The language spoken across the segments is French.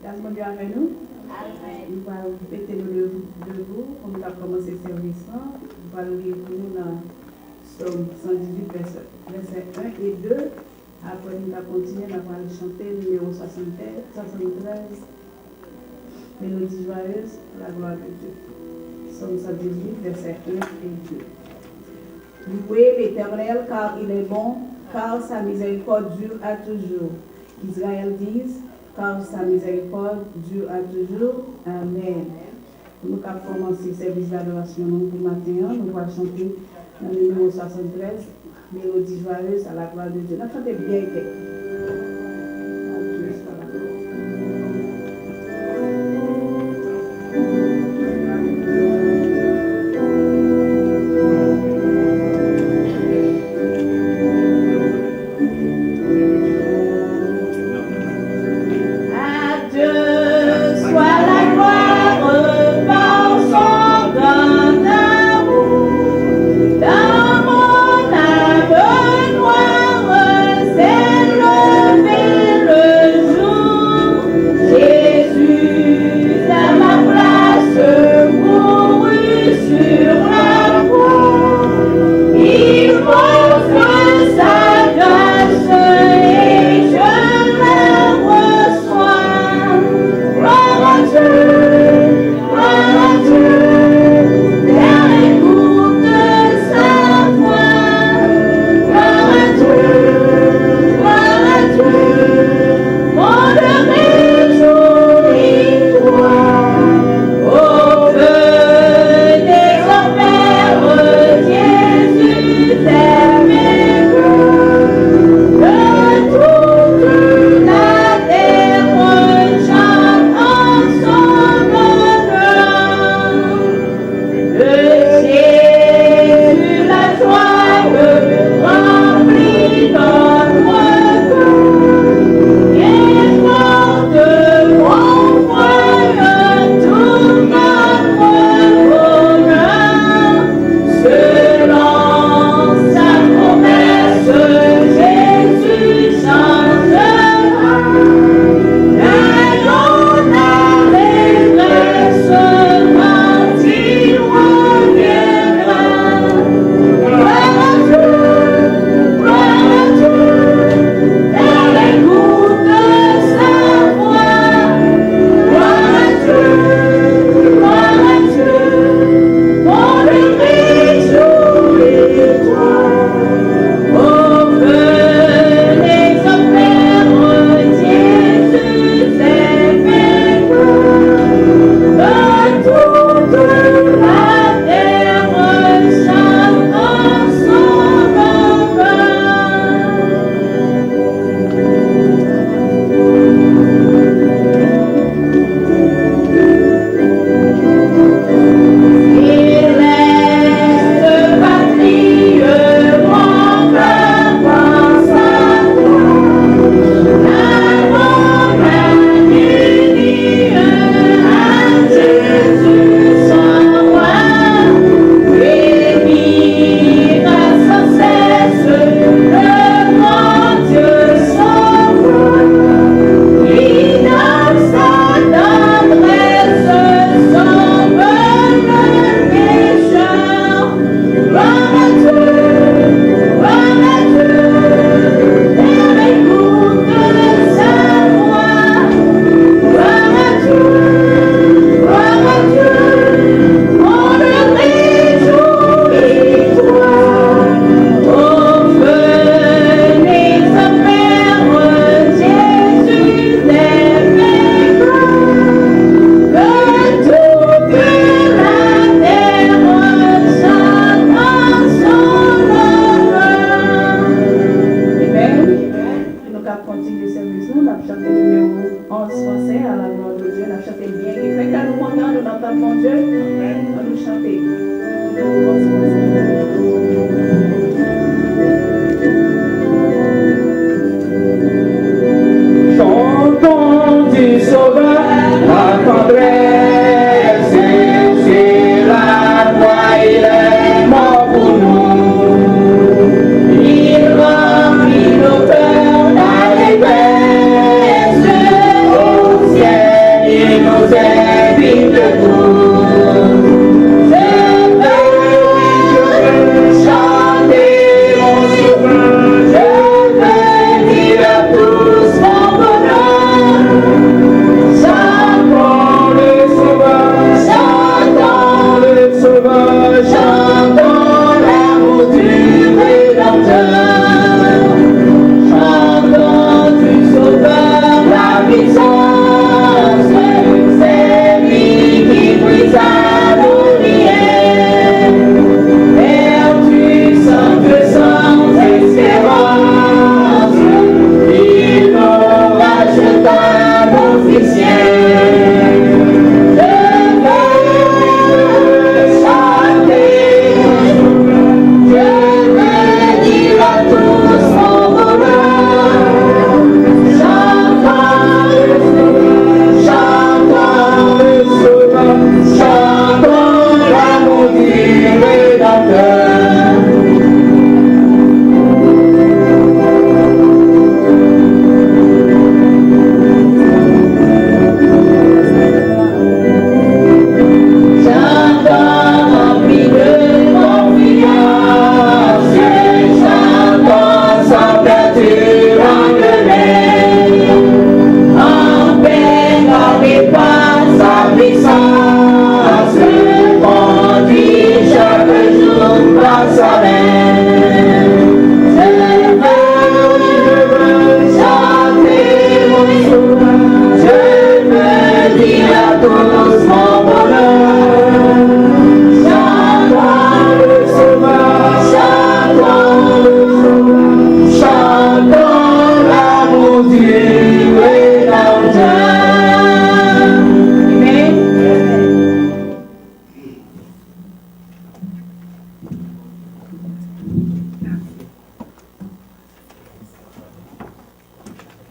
Grâce mon Dieu avec nous. Nous allons péter nous debout pour nous commencer le service. Nous allons lire pour nous dans Somme 118, verset 1 et 2. Après, nous allons continuer, nous allons chanter le numéro 73, Mélodie joyeuse, la gloire de Dieu. Somme 118, verset 1 et 2. Louez l'Éternel car il est bon, car sa miséricorde dure à toujours. Israël dise, car sa miséricorde dure à toujours. Amen. Nous allons commencer le service d'adoration pour matin. Nous allons chanter dans le numéro 73, Mélodie joyeuse à la gloire de Dieu. Nous allons chanter bien. Nos cœurs d'allégresse au ciel.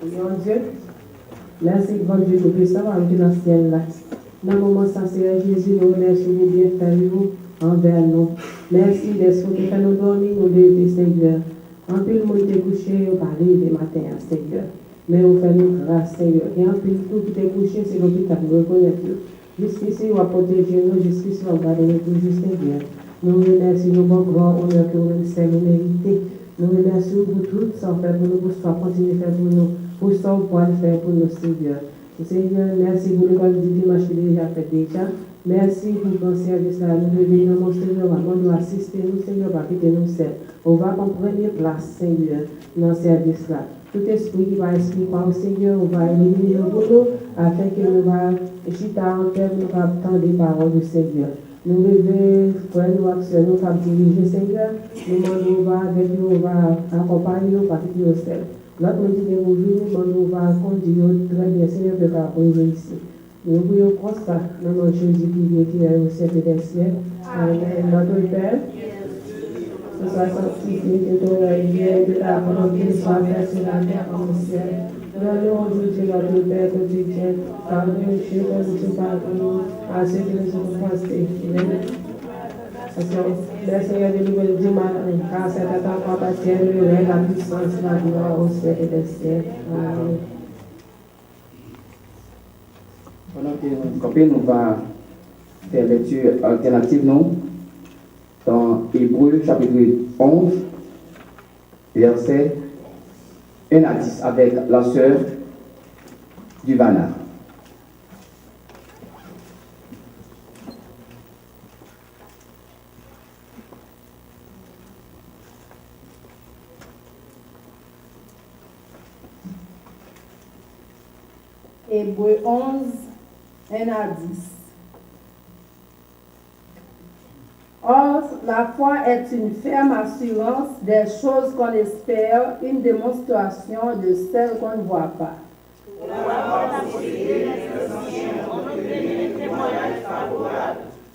Mon Dieu, merci grand Dieu Tout-Puissant, qui dans le ciel là. Dans le moment sincère, Jésus, nous remercions vous bien faire vous envers nous. Merci d'être qui fait nous dormir, nous lever, Seigneur. En plus, le monde est couché, on parle des matins, Seigneur. Mais on fait nous grâce, Seigneur. Et en plus, tout qui est couché, c'est l'hôpital, nous reconnaissons. Jusqu'ici, on va protéger nous, jusqu'ici, on va garder nous tout juste, Seigneur. Nous remercions nous bon grand honneur que vous nous méritez. Nous remercions pour tout ça fait pour nous, pour ce qu'on continue à faire pour nous, pour ce qu'on peut faire pour nous, Seigneur. Seigneur, merci pour l'école du dimanche qui est déjà fait déjà. Merci pour le service là. Nous devons mon Seigneur, nous assister, nous, Seigneur, pas quitter nous seuls. On va prendre première place, Seigneur, dans le service là. Tout esprit qui va expliquer au Seigneur, on va éliminer le boulot afin que nous va chuter en terre, nous va attendre les paroles du Seigneur. Nous levons, frères, nous actions, nous va diriger, Seigneur. Nous demandons, avec nous, on va accompagner, nous, pas quitter nous seuls. L'autre nous dit que nous va conduire très bien, Seigneur, de la pour ici. Nous voulons pour ça, dans notre Jésus qui est au siècle des siècles. Amen. Notre Père, que soit sanctifié, que ton règne de la volonté soit faite sur la terre comme au ciel. Donne-nous aujourd'hui notre Père quotidien. Pardonne nos péchés comme nous pardonnons à ceux qui nous ont offensés. Le Seigneur de nous dit maintenant, car c'est à toi qu'appartient le règne, la puissance, la gloire au siècle des siècles. Amen. Pendant que nous va faire lecture alternative, nous, dans Hébreux chapitre 11, versets 1 à 10, avec la sœur Duvana. Hébreux 11, 1 à 10. Or, la foi est une ferme assurance des choses qu'on espère, une démonstration de celles qu'on ne voit pas.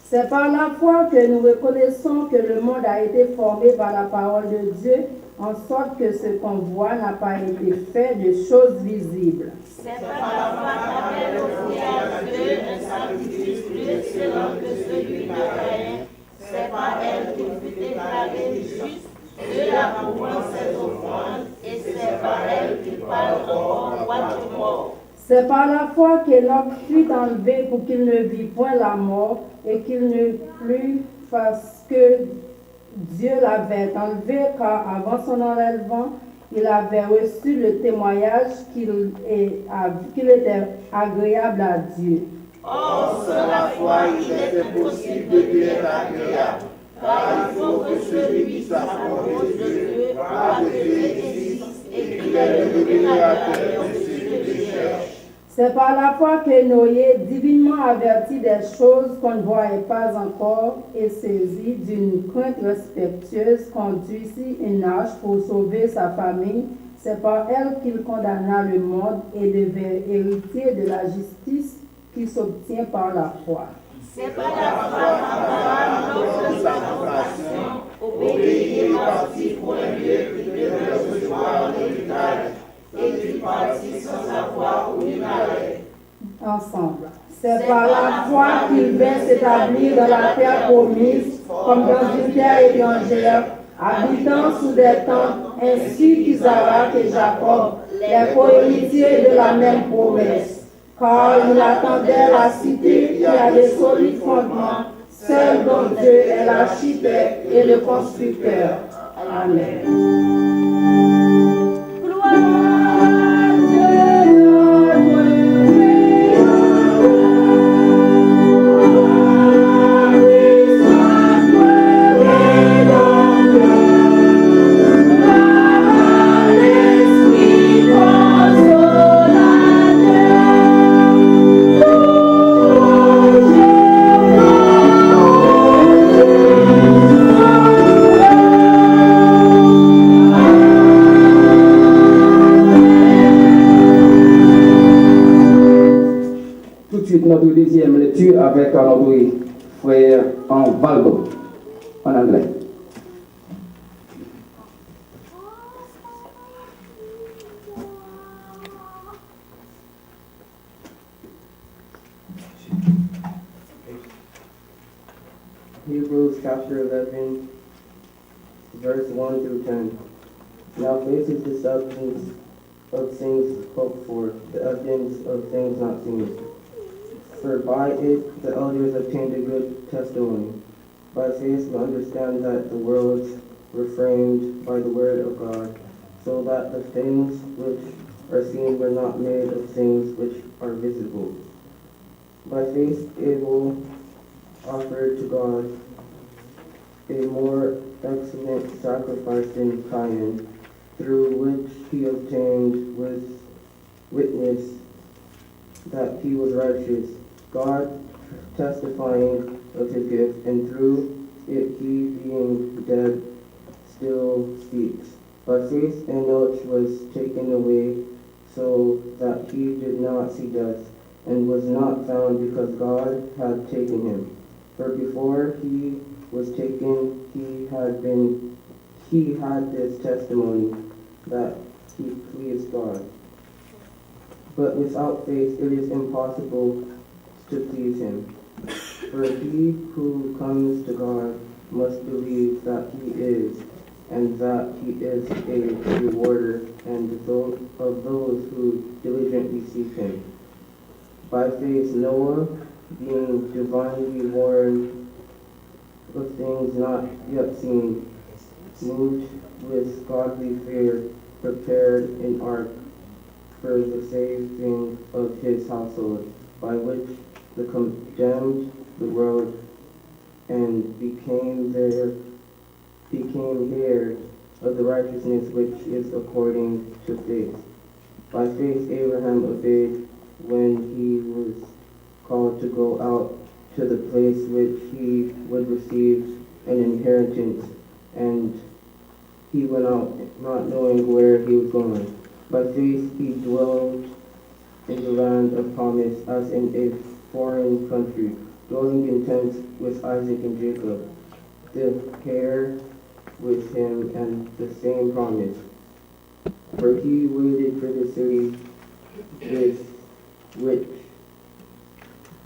C'est par la foi que nous reconnaissons que le monde a été formé par la parole de Dieu, en sorte que ce qu'on voit n'a pas été fait de choses visibles. C'est par la foi qu'Abel offrit à Dieu un sacrifice plus excellent que celui de Caïn. C'est par elle qu'il fut déclaré juste, Dieu approuvant ses offrandes, et c'est par elle qu'il parle encore droit mort. C'est par la foi qu'Enoch fut enlevé pour qu'il ne vit point la mort et qu'il ne plus parce que Dieu l'avait enlevé, car avant son enlèvement, il avait reçu le témoignage qu'il était agréable à Dieu. Or, sans la foi, il est impossible de lui être agréable, car il faut que celui qui s'approche de Dieu croit que Dieu existe et qu'il est le révélateur de ceux qui le cherchent. C'est par la foi que Noé, divinement averti des choses qu'on ne voyait pas encore et saisi d'une crainte respectueuse, conduisit une arche pour sauver sa famille. C'est par elle qu'il condamna le monde et devint héritier de la justice qui s'obtient par la foi. C'est par la foi qu'Abraham, lors de sa vocation, obéit et partit pour un lieu qu'il devait recevoir en héritage, et qu'il partit sans savoir où il allait. Ensemble. C'est par la foi qu'il vint s'établir dans la terre promise, comme dans une terre étrangère, habitant sous des tentes, ainsi qu'Isaac et Jacob, les co-héritiers de la même promesse. Car il attendait la cité qui a des solides fondements, celle dont Dieu est l'architecte et le constructeur. Amen. Notre deuxième lecture avec notre frère en Valdo, en anglais. chapter 11, verse 1 through 10. Now faith is the substance of things hoped for, the evidence of things not seen. For by it the elders obtained a good testimony. By faith we understand that the worlds were framed by the word of God, so that the things which are seen were not made of things which are visible. By faith Abel offered to God a more excellent sacrifice than Cain, through which he obtained with witness that he was righteous, God testifying of his gift, and through it he, being dead, still speaks. By faith Enoch was taken away, so that he did not see death, and was not found because God had taken him. For before he was taken, he had this testimony that he pleased God. But without faith it is impossible to please him. For he who comes to God must believe that he is, and that he is a rewarder of those who diligently seek him. By faith Noah, being divinely warned of things not yet seen, moved with godly fear, prepared an ark for the saving of his household, by which the condemned the world, and became heirs of the righteousness which is according to faith. By faith Abraham obeyed when he was called to go out to the place which he would receive an inheritance, and he went out not knowing where he was going. By faith he dwelt in the land of promise, as in a foreign country, dwelling in tents with Isaac and Jacob, the heir with him, and the same promise. For he waited for the city which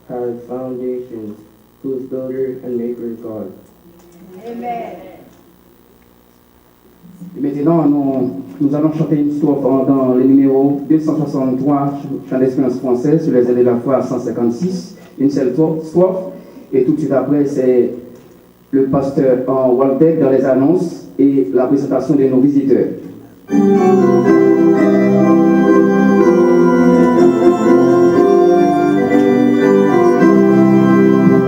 has foundations, whose builder and maker is God. Amen. Maintenant, nous allons chanter une strophe dans le numéro 263, chant d'espérance française, sur les ailes de la foi 156, une seule strophe. Et tout de suite après, c'est le pasteur Waldeck dans les annonces et la présentation de nos visiteurs.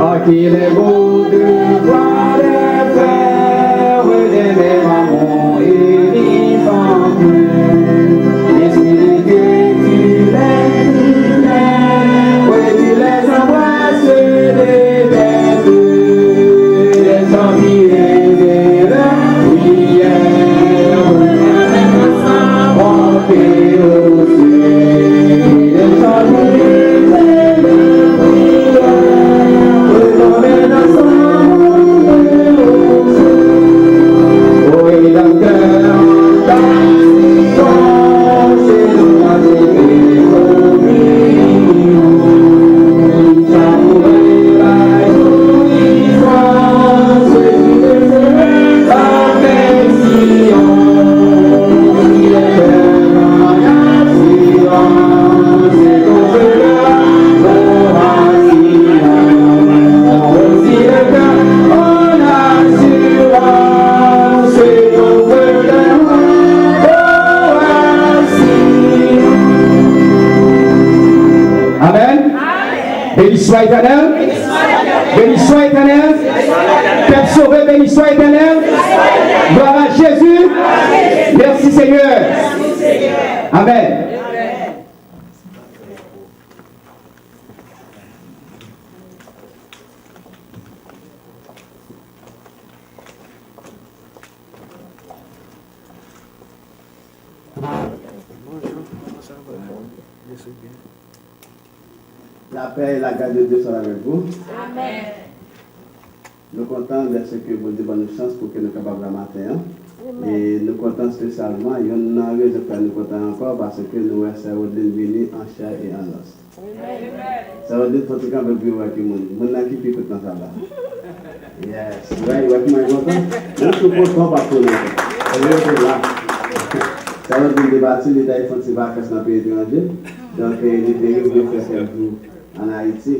À qui les beaux de voir les frères de mes mamans et vivants plus. L'esprit que tu les ouais, tu les embrasses de tes deux, les enviés de la prière, monter au ciel, les enviés de la prière, retomber ensemble au ciel. Oui, dans le cœur, c'est le mois de béni soit éternel, béni soit éternel, Père sauvé, béni soit éternel, gloire à Jésus, merci Seigneur, Amen. La paix et la grâce de Dieu soient avec vous. Amen. Nous sommes contents de ce que vous avez une chance pour que nous soyons capables de matin. Et nous sommes contents spécialement. Il y a une raison pour nous contents encore parce que nous sommes venus en chair et en os. Ça veut dire que nous sommes un peu plus que nous. Nous sommes qui plus content ça va. Yes, ouais, ouais, comment est content? Je suis content par tout le monde. Là. Ça va être débattu, l'État est fait ses vacances dans le pays étranger. Donc, il est venu faire quelques jours en Haïti.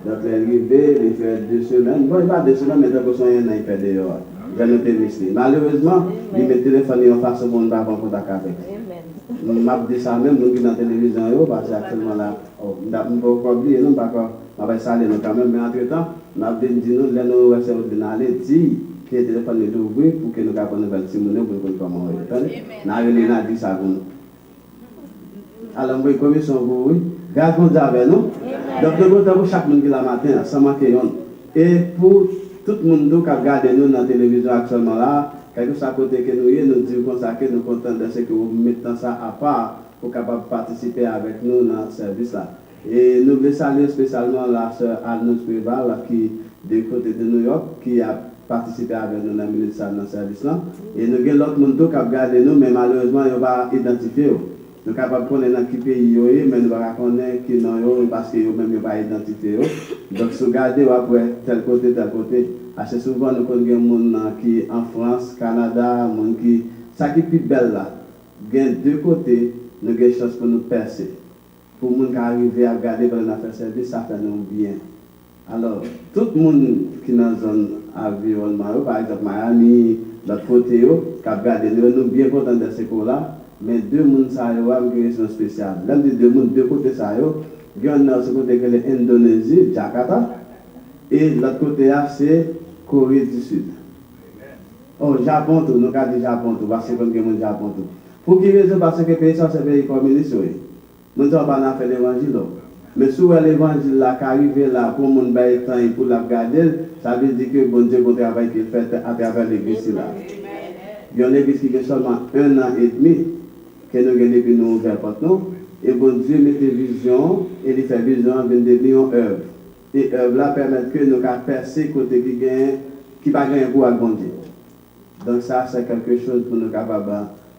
Donc, il est arrivé, il fait 2 semaines. Bon, il va 2 semaines, mais tant que son il fait dehors. J'ai noté le malheureusement, il met le téléphone en face au monde, pas en contact avec. Je dis ça même, nous qui dans la télévision, parce que actuellement là, je ne peux pas oublier, non, parce que je vais saluer quand même, mais entre-temps, je vais dire, nous, nous, nous aller dire que le téléphone est ouvert pour que nous puissions une nouvelle simulation pour que nous puissions nous dit ça pour nous. Alors, je vais commission pour vous, gardons Dieu avec nous. Donc, nous avons chaque monde qui la matin, sans manquer. Et pour tout le monde qui regarde nous dans la télévision actuellement là, quelque chose à côté que nous disons comme ça que nous sommes contents de ce que vous mettez ça à part pour capable participer avec nous dans ce service là. Et nous voulons saluer spécialement la sœur Anne Préval qui du côté de New York qui a participé avec nous dans le service là. Et nous avons l'autre monde qui a regardé nous, mais malheureusement ils ne vont pas identifier. Nous sommes capables de connaître qui pays mais nous ne pouvons pas connaître qui non parce qu'ils ne vont pas identifier. Donc si vous regardez après tel côté, assez souvent nous connaissons des gens qui en France, Canada, monde qui ça qui est plus belle là. Il y a deux côtés, nous avons une chance pour nous percer. Pour les gens qui arrivent à regarder dans notre service, ça fait nous bien. Alors, tout le monde qui est dans la zone environnement, par exemple Miami, l'autre côté, qui a regardé, nous sommes bien contents de ce cours-là, mais deux personnes ont une raison spéciale. Là, deux côtés, il y a un côté qui est l'Indonésie, Jakarta, et l'autre côté, c'est Corée du Sud. Oh, Japon, tout, nous avons dit Japon, tout, parce que nous avons Japon, tout. Pour qui raison? Parce que le pays, c'est un pays communiste. Nous n'avons pas fait l'évangile. Mais si l'évangile là, qui arrive là, pour mon bail temps et pour la garder, ça veut dire que bon Dieu, bon travail qui est fait à travers l'église là. Il y a une église qui a seulement 1 an et demi, que nous avons depuis nous ouvert porte nous. Et bon Dieu met des visions, et il fait vision avec des millions d'œuvres. Et œuvres là permettent que nous puissions percer côté qui va gagner pour bon Dieu. Donc ça, c'est quelque chose pour nous capables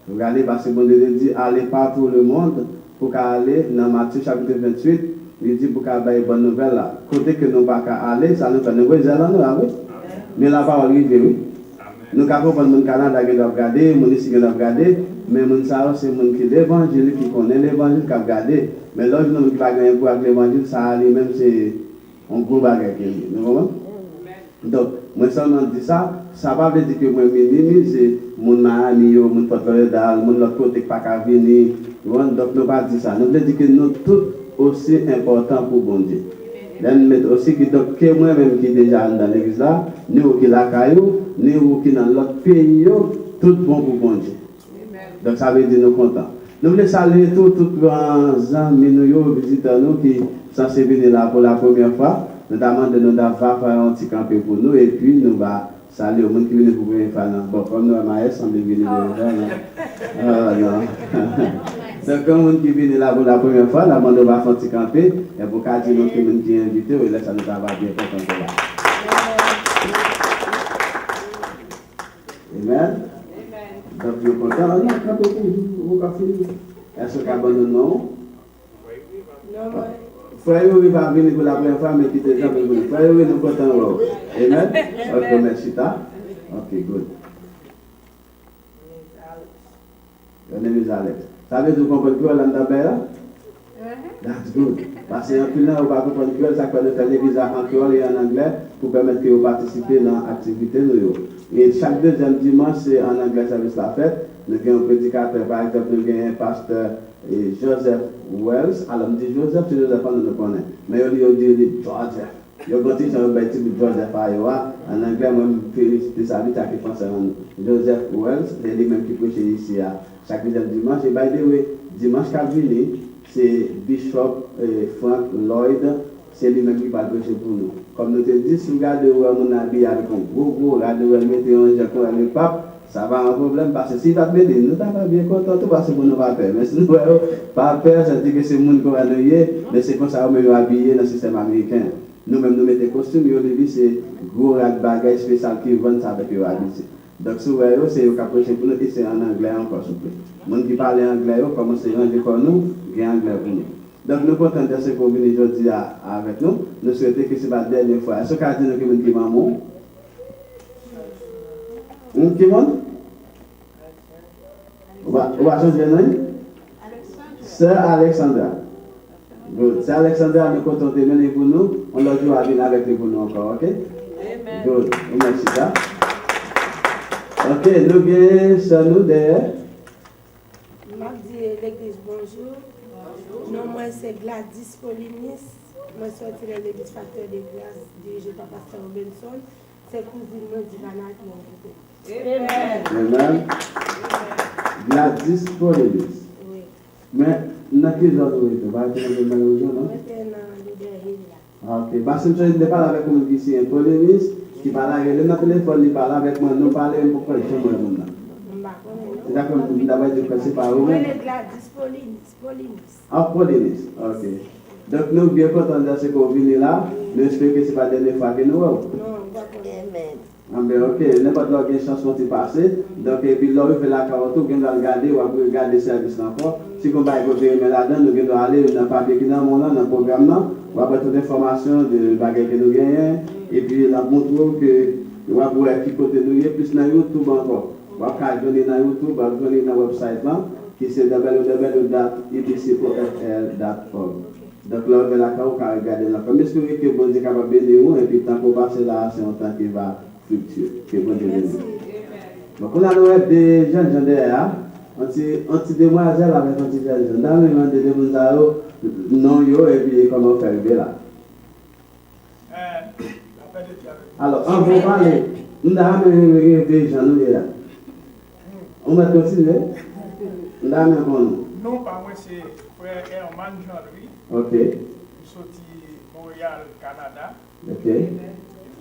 de regarder, parce que bon Dieu dit, allez partout le monde, pour aller dans Matthieu chapitre 28, il dit pour qu'il y ait une bonne nouvelle là. Côté que nous ne pouvons pas aller, ça nous fait une bonne nouvelle. Mais la parole arrive, oui. Nous avons pas le Canada qui doit regarder, les ici qui doivent regarder, mais les gens c'est les qui l'évangile, qui connaît l'évangile, qui a regardé. Mais là, nous ne pouvons pas gagner pour l'évangile, ça arrive même c'est un gros bagage. Vous comprenez? Donc, moi seulement dis ça, ça va veut dire que moi minimise mon Miami, mon Fort Lauderdale, mon l'autre côté qui pas qu'à venir. Donc, nous pas dire ça. Nous voulons dire que nous tous aussi importants pour bon Dieu. Nous mettons aussi que moi-même qui déjà dans l'église là, nous qui la caillou, nous qui dans l'autre pays, tout bon pour bon Dieu. Donc, ça veut dire nous contents. Nous voulons saluer tous les amis, visiteurs qui sont venus là pour la première fois. Notamment de nous d'avoir fait un petit campé pour nous et puis nous allons saluer au monde qui vient pour venir faire. Bon, comme nous, Maël, on est venu non. Donc, comme monde qui vient là pour la première fois, là, on va faire un petit campé et pour qu'à dire que nous qui est invité, et là, ça nous va bien content là. Amen. Donc, nous sommes contents. On a un campé pour vous. Est-ce que vous non? Non. Frère, il va venir pour la première fois, mais qui te dit pour vous. Frère, nous sommes contents. Amen. Ok, merci. Ok, good. Your name is Alex. Ça veut dire qu'on peut comprendre que l'on là? That's good. Parce que en plus, on va comprendre que ça peut faire l'église en créole et en anglais pour permettre que vous participez dans l'activité. Et chaque deuxième dimanche, c'est en anglais, ça veut dire la fête. Nous avons un prédicateur, par exemple, nous avons un pasteur Joseph Wells. Alors, on dit Joseph, c'est Joseph, on ne le connaît. Mais on dit Joseph. Il y a un petit Joseph Ayowa. En anglais, moi, je félicite sa vie, qui pense à Joseph Wells. C'est lui-même qui prêche ici à chaque deuxième dimanche. Et by the way, dimanche qui vient, c'est Bishop Frank Lloyd. C'est lui-même qui va prêcher pour nous. Comme nous te dit, si vous regardez où mon habit avec un gros, regardez où elle mettait un jacon avec le pape, ça va un problème parce que si va te mettre, nous sommes bien contents, tout parce que nous n'avons pas peur. Mais si nous n'avons pas peur, ça dit que c'est le monde qui va nous y mais c'est comme ça qu'on est habillé dans le système américain. Nous-mêmes, nous mettons des costumes, et au début, c'est gros bagages spécial qui vendent ça avec eux habitués. Donc, si vous voyez, c'est eux qui approchent pour nous et c'est en anglais encore, s'il vous plaît. Les gens qui parlent anglais, comme c'est un pour nous, il y a anglais pour nous. Donc, nous sommes contents de ce qu'on vient aujourd'hui avec nous. Nous souhaitons que ce soit la dernière fois. Est-ce qu'on a dit que nous sommes maman? Qui monte? On va changer le nom? Sœur Alexandra. Good. Sœur Alexandra, nous comptons de mener pour nous. On l'a dit à venir avec nous pour nous encore, ok? Amen. Good. Merci ça. Ok, nous bien, ça nous derrière. Mardi, l'église, bonjour. Non, moi, c'est Gladys Paulinis. Moi, je suis de l'église Facteur de Grâce, dirigée par Pasteur Robinson. C'est cousine moi, Divana qui m'a invité. Amen. Gladys Paulinis. Oui. Mais, dans quel genre de rite? Pas de malheureusement, non? Moi, c'est dans le Hill là. Ok. Parce que je parle avec nous qui sont Paulinis, qui parle avec nous, notre téléphone, il parle avec moi, nous parlons pour quoi ils sont là. C'est d'accord, nous d'abord dire que c'est pas où. Oui, c'est Gladys Paulinis. Ah, Paulinis. Ok. Donc, nous bien contents de ce qu'on vient là. Nous espérons que ce n'est pas la dernière fois que nous voyons. Non, on va pas. Amen. Ah ben ok, n'importe quelle chance qu'on t'y passe. Donc, et puis là, on fait la carotte, on va regarder, on va regarder le service encore. Si on va écouter là-dedans, nous allons aller dans le papier qui est dans mon dans le programme, on va prendre toute l'information de bagages que nous gagnons. Et puis, la montre que on va pouvoir qui côté nous, plus dans YouTube encore. On va donner dans YouTube, on va donner dans le website là, qui c'est www.idcofr.org. Donc là, on va la carotte, on va regarder là. Comme est-ce que bon Dieu est capable de bénir, et puis tant qu'on passe là, c'est un temps qui va fluctuer. Donc on a des jeunes derrière, anti-demoiselles avec anti-jeunes. Dans le moment de demoiselles, non, et puis comment faire là. Alors, on va parler. Nous avons des gens là. On va continuer. Nous avons non, pas moi, c'est frère Herman Jean-Louis. Ok. Je suis sorti Montréal, Canada. Ok. Je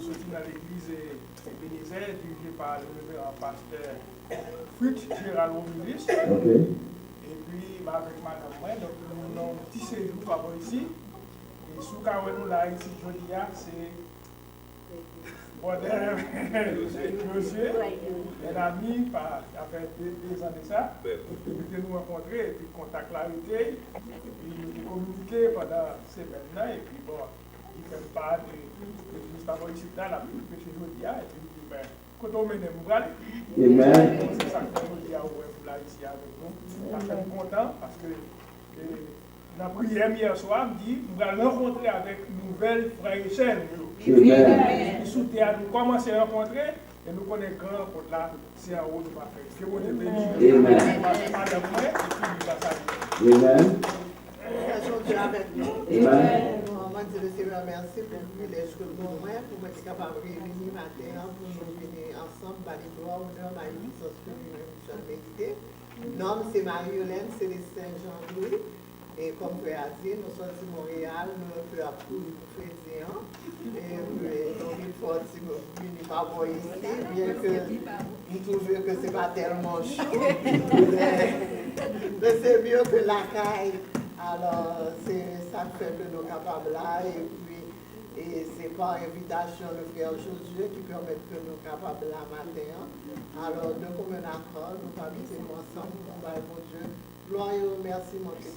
suis sorti dans l'église Ebenezer, dirigée par le révérend pasteur Fritz Gérald Romulis. Ok. Et puis, avec madame, donc nous avons un petit séjour par ici. Et sous nous là, ici, Jodia, c'est monsieur, un ami, ça fait 2 ans de ça. Nous nous rencontrés, et puis contact clarité, et puis nous communiqué pendant ces semaines-là, et puis bon, il fait part de Gustavo ici, la plus chez Jodia, et puis il dit, ben, quand on mène nous aller, c'est ça que Jodia est là ici avec nous. Ça fait content parce que dans la prière hier soir, me dit, nous allons rencontrer avec nouvelles frères et sœurs. Nous souhaitons à nous commencer à rencontrer et nous connaissons grand pour là, c'est un haut de ma fête. Que vous êtes bénis. Amen. Moi, je te remercie pour le privilège que nous avons pour être capable de réunir matin pour nous venir ensemble par les droits honneur à une licence que nous avons médité. Nom, c'est Marie-Hélène Célestin Jean-Louis. Et comme vous avez dit, nous sommes à Montréal, nous sommes un peu à Poule chrétien. Et donc, il faut venir par moi ici, bien que nous trouvions que ce n'est pas tellement chaud. Mais c'est mieux que la caille. Alors, c'est ça qui fait que nous sommes capables là. Et puis, c'est par invitation de frère Josué qui permet que nous sommes capables là matin. Alors, de commun accord, nous habitons ensemble pour mon Dieu. Gloire, merci, mon Dieu.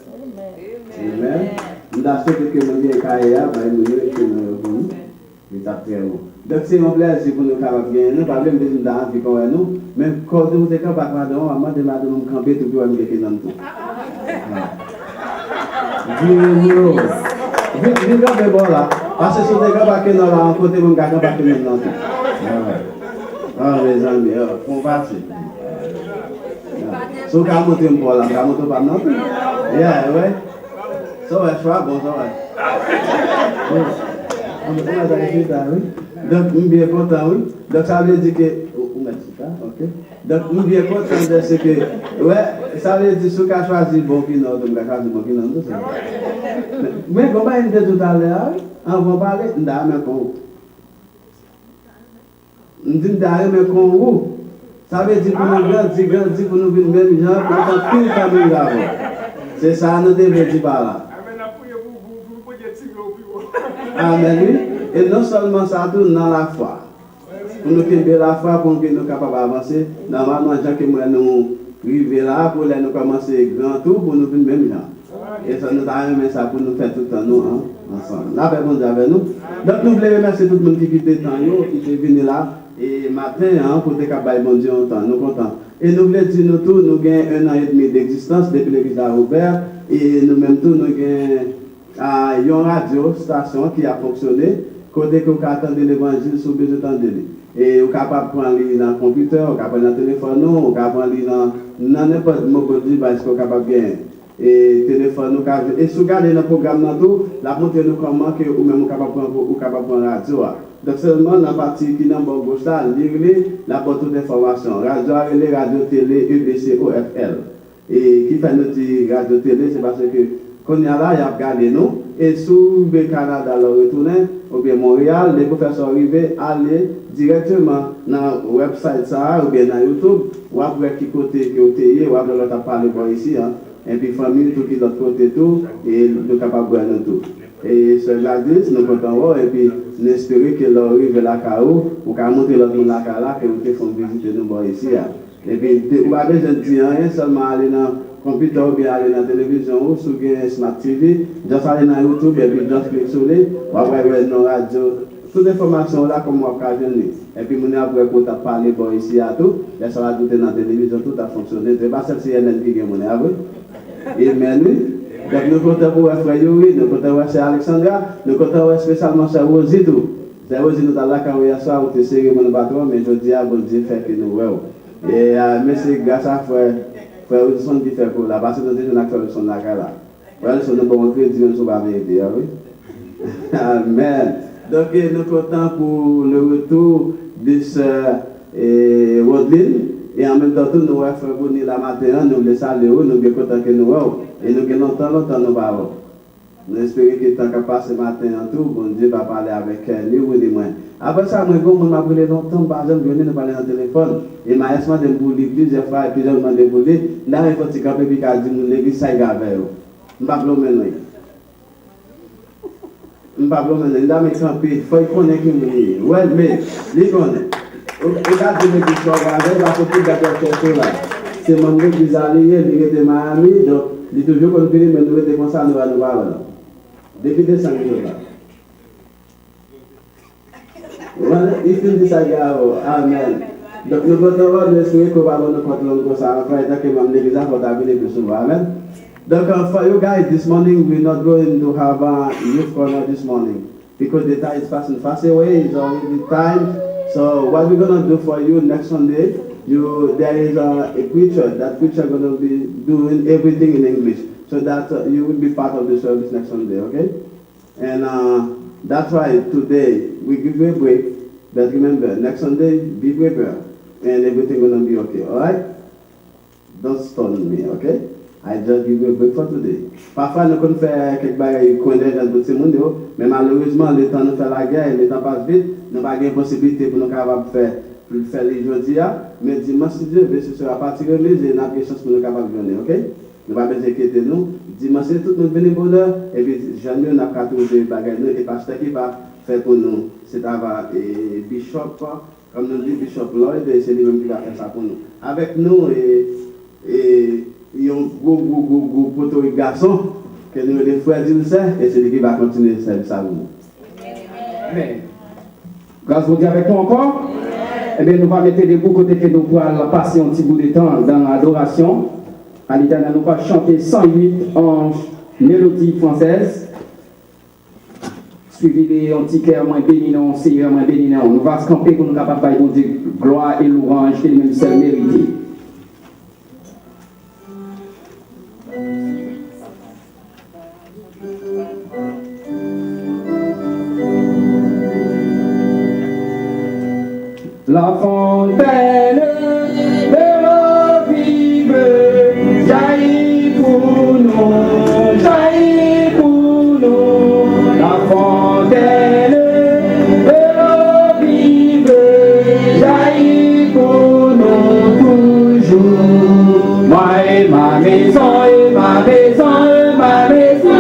Amen. Nous avons fait que nous avons carrière, nous avons donc c'est un plaisir pour nous capables de nous, pas même de nous dans vie comme nous, même quand nous sommes capables de nous, maman de nous camper tout pour nous faire dans tout. Vive camper bon là, parce que si vous êtes capables de nous rencontrer, vous êtes capables de nous dans tout. Ah les amis, on va passer. So kamu tu yang pola, kamu tu pernah tu? Ya, ouais. So choix bon, ça va. On va aller vite, oui. Donc nous bien content, oui. Donc ça veut dire que, on a dit ça, ok. Donc nous bien content de ce que, ouais, ça veut dire ce qu'a choisi bon qui non, donc la choisi bon qui non, c'est ça. Mais comment il dit tout à l'heure, on va parler d'âme con. On dit d'âme con. Ça veut dire que nous grandir pour nous venir même gens, pour nous faire une famille là-bas. C'est ça, nous devons dire par là. Amen. Et non seulement ça, tout dans la foi. Pour nous faire la foi, pour que nous soyons capables d'avancer. Normalement, les gens qui nous arrivent là, pour nous commencer grand tour, pour nous venir même gens. Et ça nous a aimé ça pour nous faire tout le temps, nous, ensemble. Là, avec nous. Donc, nous voulons remercier tout le monde qui quitte le temps, qui est venu là. et matin pour te cabaye bon Dieu autant nous contents et nous voulons dire nous tous nous gagnons 1 an et demi d'existence depuis l'église à Robert et nous même tous nous gagnons une radio station qui a fonctionné côté que vous attendez l'évangile sur besoin d'entendre et vous capable de prendre dans le computer vous capable dans le téléphone vous capable dans n'importe quel parce que vous capable bien et téléphone nous et si vous regardez dans le programme tout la montre nous comment que ou même capable prendre radio. Donc seulement la partie qui est dans le gauche là, lire la porte d'information. Radio télé UBCOFL. Et qui fait notre radio télé, c'est parce que quand il y a là, il y a regardé nous. Et sous le Canada, le retourner, ou bien Montréal, les professeurs arrivent à aller directement dans le website ça, ou bien dans YouTube, ou après qui côté que vous êtes, ou après l'autre parler ici. Et puis famille, tout qui est de l'autre côté, tout, et nous sommes capables de voir tout. Et ce Gladys, nous comptons et puis nous espérons que leur arrive à la CAO, ou qu'à monter l'autre monde la CAO, que vous font visiter nous ici. Et puis, vous avez besoin de dire rien, seulement aller dans le computer ou bien aller dans la télévision ou sur Smart TV, juste aller dans YouTube et puis juste cliquer sur les, ou après nos radios, toute l'information là comme on va venir. Et puis, nous après pour parler ici à tout, et ça va tout dans la télévision, tout a fonctionné. C'est pas celle-ci qui est mon avis. Et maintenant, donc nous comptons pour Frère Yuri, nous comptons pour Frère Alexandra, nous comptons spécialement sur Rosie tout. C'est Rosie nous dans la carrière soir où tu sais mon bateau, mais je dis à bon Dieu fait que nous voyons. Et merci grâce à Frère Wilson qui fait pour la parce que nous sommes acteurs de son lac là. Voilà, nous sommes bons crédits, nous sommes pas vérité, oui. Amen. Donc nous comptons pour le retour de Sœur Rodline. Et en même temps, nous avons fait venir la matin, nous les saluons, nous sommes contents que nous avons. Et nous avons longtemps nous avons. Nous espérons que tant qu'à passer ce matin en tout, bon Dieu va parler avec nous ou les moins. Après ça, moi, comme on m'a brûlé longtemps, par exemple, je viens de parler dans le téléphone. Et ma espoir de me brûler plusieurs fois, et plusieurs fois de me brûler. Là, il faut que tu capes et puis qu'à dire, l'église, ça y est avec eux. Je ne vais pas blâmer. Je ne vais pas blâmer. Là, mais camper, il faut qu'on ait qui mourir. Ouais, mais, les connaît. Regardez l'église, je regarde, parce que tout le là. C'est mon gars qui est allé, il était Miami, donc il est toujours connu, mais nous étions comme ça, nous allons voir. Depuis 200 jours là. Voilà, il finit ça, amen. Donc nous pouvons nous souhaiter qu'on va nous contrôler comme ça, enfin, tant que même l'église a porté plus souvent, amen. Donc for you guys, this morning we're not going to have a youth corner this morning because the time is passing fast away, it's already time. So what we're gonna do for you next Sunday, there is a preacher. That preacher gonna be doing everything in English, so that you will be part of the service next Sunday, okay? And that's why today we give you a break, but remember next Sunday be prepared, and everything gonna be okay. All right? Don't stone me, okay? I just give you a break for today. Parfois nous pouvons faire quelques bagages qu'on est dans tout ce monde, mais malheureusement le temps nous fait la guerre, le temps passe vite, nous n'avons pas de possibilité pour nous capables de faire les jours, mais dimanche si Dieu veut, ce sera parti de l'église et nous avons des chances pour nous capables de venir, ok? Nous ne va pas inquiéter nous. Dimanche tout nous venir bonheur et puis jamais on n'a pas trouvé des bagages et pasteur qui va faire pour nous. C'est avoir Bishop, comme nous dit Bishop Lloyd, c'est lui-même qui va faire ça pour nous. Avec nous et il y a un gros poteau de garçon que nous les frères disent et c'est lui qui va continuer le service à nous. Amen. Grâce à Dieu avec nous encore. Eh bien, nous allons mettre des bouts côté que nous pourrons passer un petit bout de temps dans l'adoration. À l'Éternel, nous allons chanter 108 en mélodie française. Suivi des antiquaires moins bénignons, seigneurs moins bénignons. Nous allons se camper pour nous capables de dire gloire et louange, que nous sommes mérités. La fontaine de l'eau vive jaillit pour nous, jaillit pour nous. La fontaine de l'eau vive jaillit pour nous toujours. Moi et ma maison, et ma maison, et ma maison,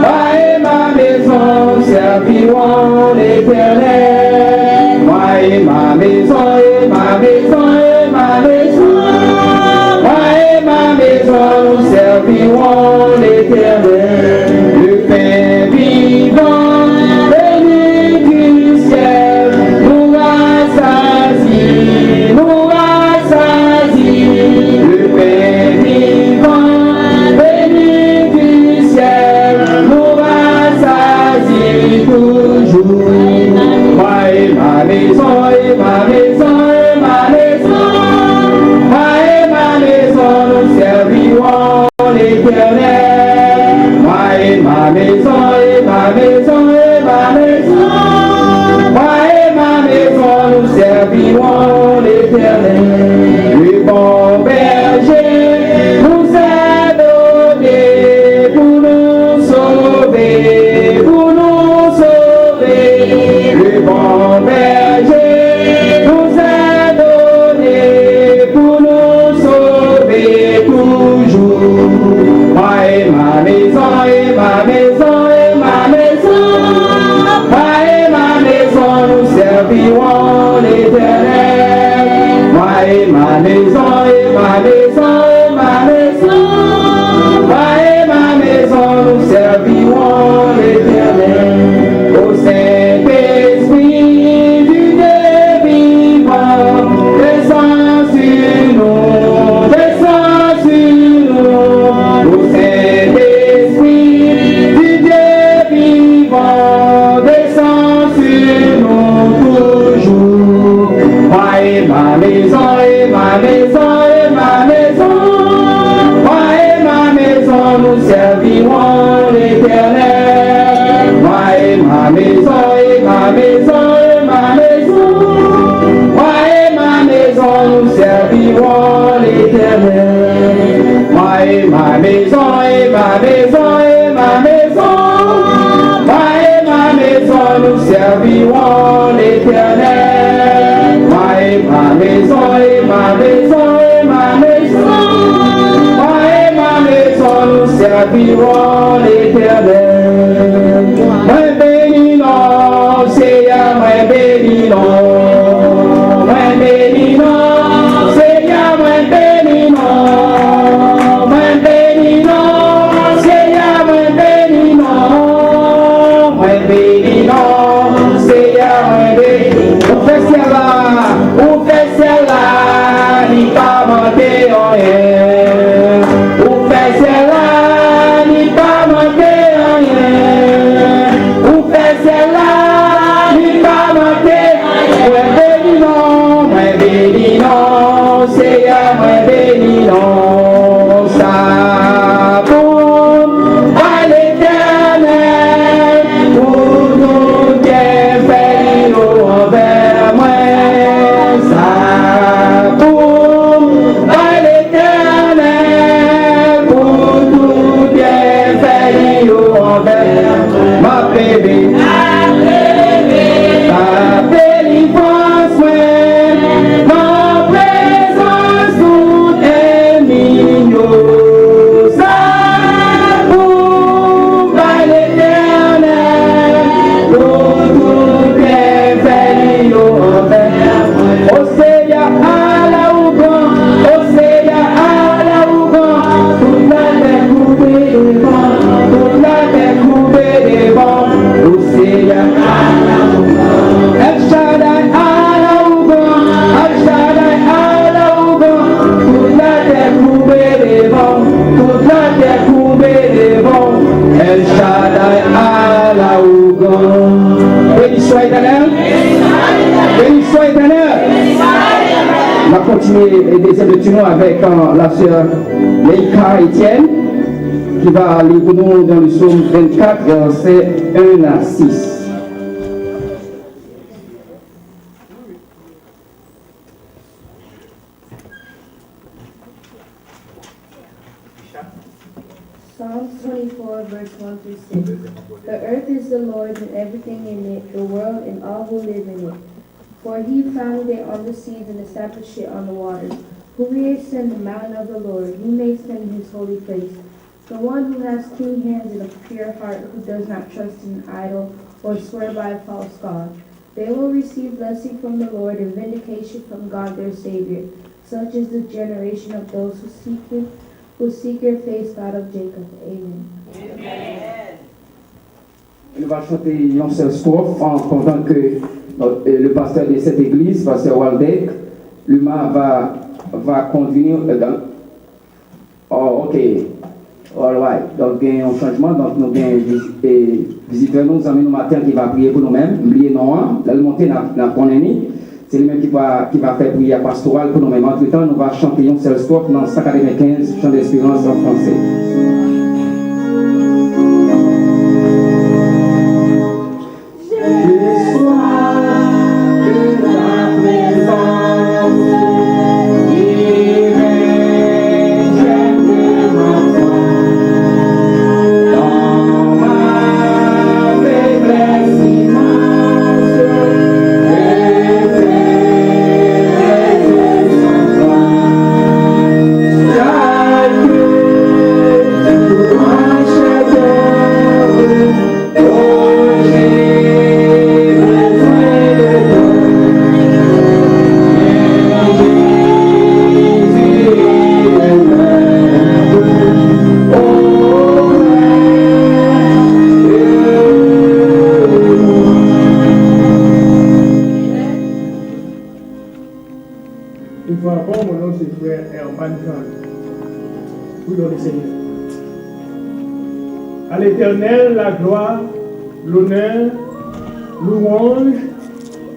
moi et ma maison serviront l'Éternel. Et ma maison, et ma maison, et ma maison, moi et ma maison serviront l'Éternel. Le pain vivant venu du ciel nous rassasie et ma maison, et ma maison, et ma maison. Moi et ma maison, nous servirons l'Éternel. Le bon berger nous a donné pour nous sauver, pour nous sauver. Le bon berger nous a donné pour nous sauver toujours. Moi et ma maison, et ma maison, et ma maison. Moi et ma maison, nous servirons l'Éternel. Moi et ma maison, et ma maison, et ma maison. Moi et ma maison, nous servirons l'Éternel. Au Saint-Esprit du Dieu vivant, descends sur nous, descends sur nous. Au Saint-Esprit du Dieu vivant, descends sur nous toujours. Moi et ma maison, et ma maison, et ma maison. Moi et ma maison, nous servirons l'Éternel. Moi et ma maison, et ma maison, et ma maison. Moi et ma maison, nous servirons l'Éternel. Moi et ma maison, et ma maison, et ma maison. Moi et ma maison, nous servirons l'Éternel. Moi et ma maison, et ma maison, et ma maison. Moi et ma maison, nous servirons l'Éternel. Moi béni non, Seigneur, moi béni non. Moi béni non, Seigneur, moi béni non. Moi béni non, Seigneur, moi béni non. Moi béni non, Seigneur, moi béni non. Ou fait celle-là, ni pas manquer en rien. Ou fait celle-là, ni pas manquer en rien. Ou fait celle-là, ni pas manquer en rien. Moi béni non, Seigneur, moi béni non. Ça pour à l'Éternel, pour nous bien faire envers moi. Ça pour à l'Éternel, pour nous bien faire envers ma bébé. Ta délivrance, ma présence, tout est mignon. Ça pour à l'Éternel, pour nous bien faire envers moi. Au Seigneur, à la hougan, au Seigneur, à la hougan, toute la terre coupée des vents, toute la terre coupée des vents. Au Seigneur, à la hougan, El Shaddai, à la hougan, El Shaddai, à la hougan, toute la terre coupée des vents, toute la terre coupée des vents. El Shaddai, à la hougan. Béni soit Éternel. Béni soit Éternel. On va continuer les deuxième lecture avec la sœur Leïka Etienne qui va lire pour nous dans le psaume 24, versets 1 à 6. Psalms 24, verse 1 through 6. The earth is the Lord's and everything in it, the world and all who live in it. For he founded it on the seas and established it on the waters. Who creates in the mountain of the Lord? Who makes them in his holy place? The one who has clean hands and a pure heart, who does not trust in an idol or swear by a false god. They will receive blessing from the Lord and vindication from God their Savior. Such is the generation of those who seek your face, God of Jacob. Amen. On va chanter une seule strophe en pendant que le pasteur de cette église, pasteur Waldeck, l'humain va conduire dans. Oh, ok. All right. Donc, il y a un changement. Donc, nous avons un visiteur nous amène le matin qui va prier pour nous-mêmes. Oubliez non, la montée n'a pas ennemi. C'est lui-même qui va faire prière pastorale pour nous-mêmes. Entre-temps, nous allons chanter une seule strophe dans 195, chant d'espérance en français. pour le Seigneur. À l'Éternel, la gloire, l'honneur, louange,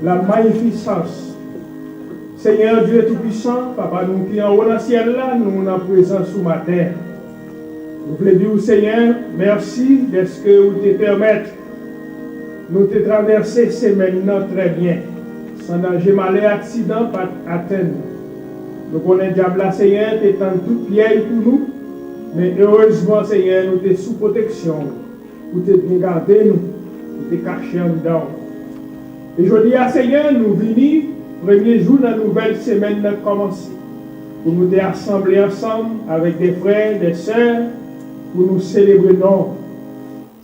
la magnificence. Seigneur Dieu Tout-Puissant, Papa, nous qui en haut dans le ciel là, nous en présence sous ma terre. Nous voulons dire au Seigneur, merci de ce que vous te permettez nous te traverser ces maintenant très bien. Sans danger, malheur, accident, pas atteindre. Nous connaissons diable là, Seigneur, tu es en toute piège pour nous. Mais heureusement, Seigneur, nous sommes sous protection. Pour te bien garder nous, pour te cacher en dedans. Et je dis à Seigneur, nous venons, premier jour de la nouvelle semaine de commencer. Pour nous assembler ensemble avec des frères, des sœurs, pour nous célébrer non.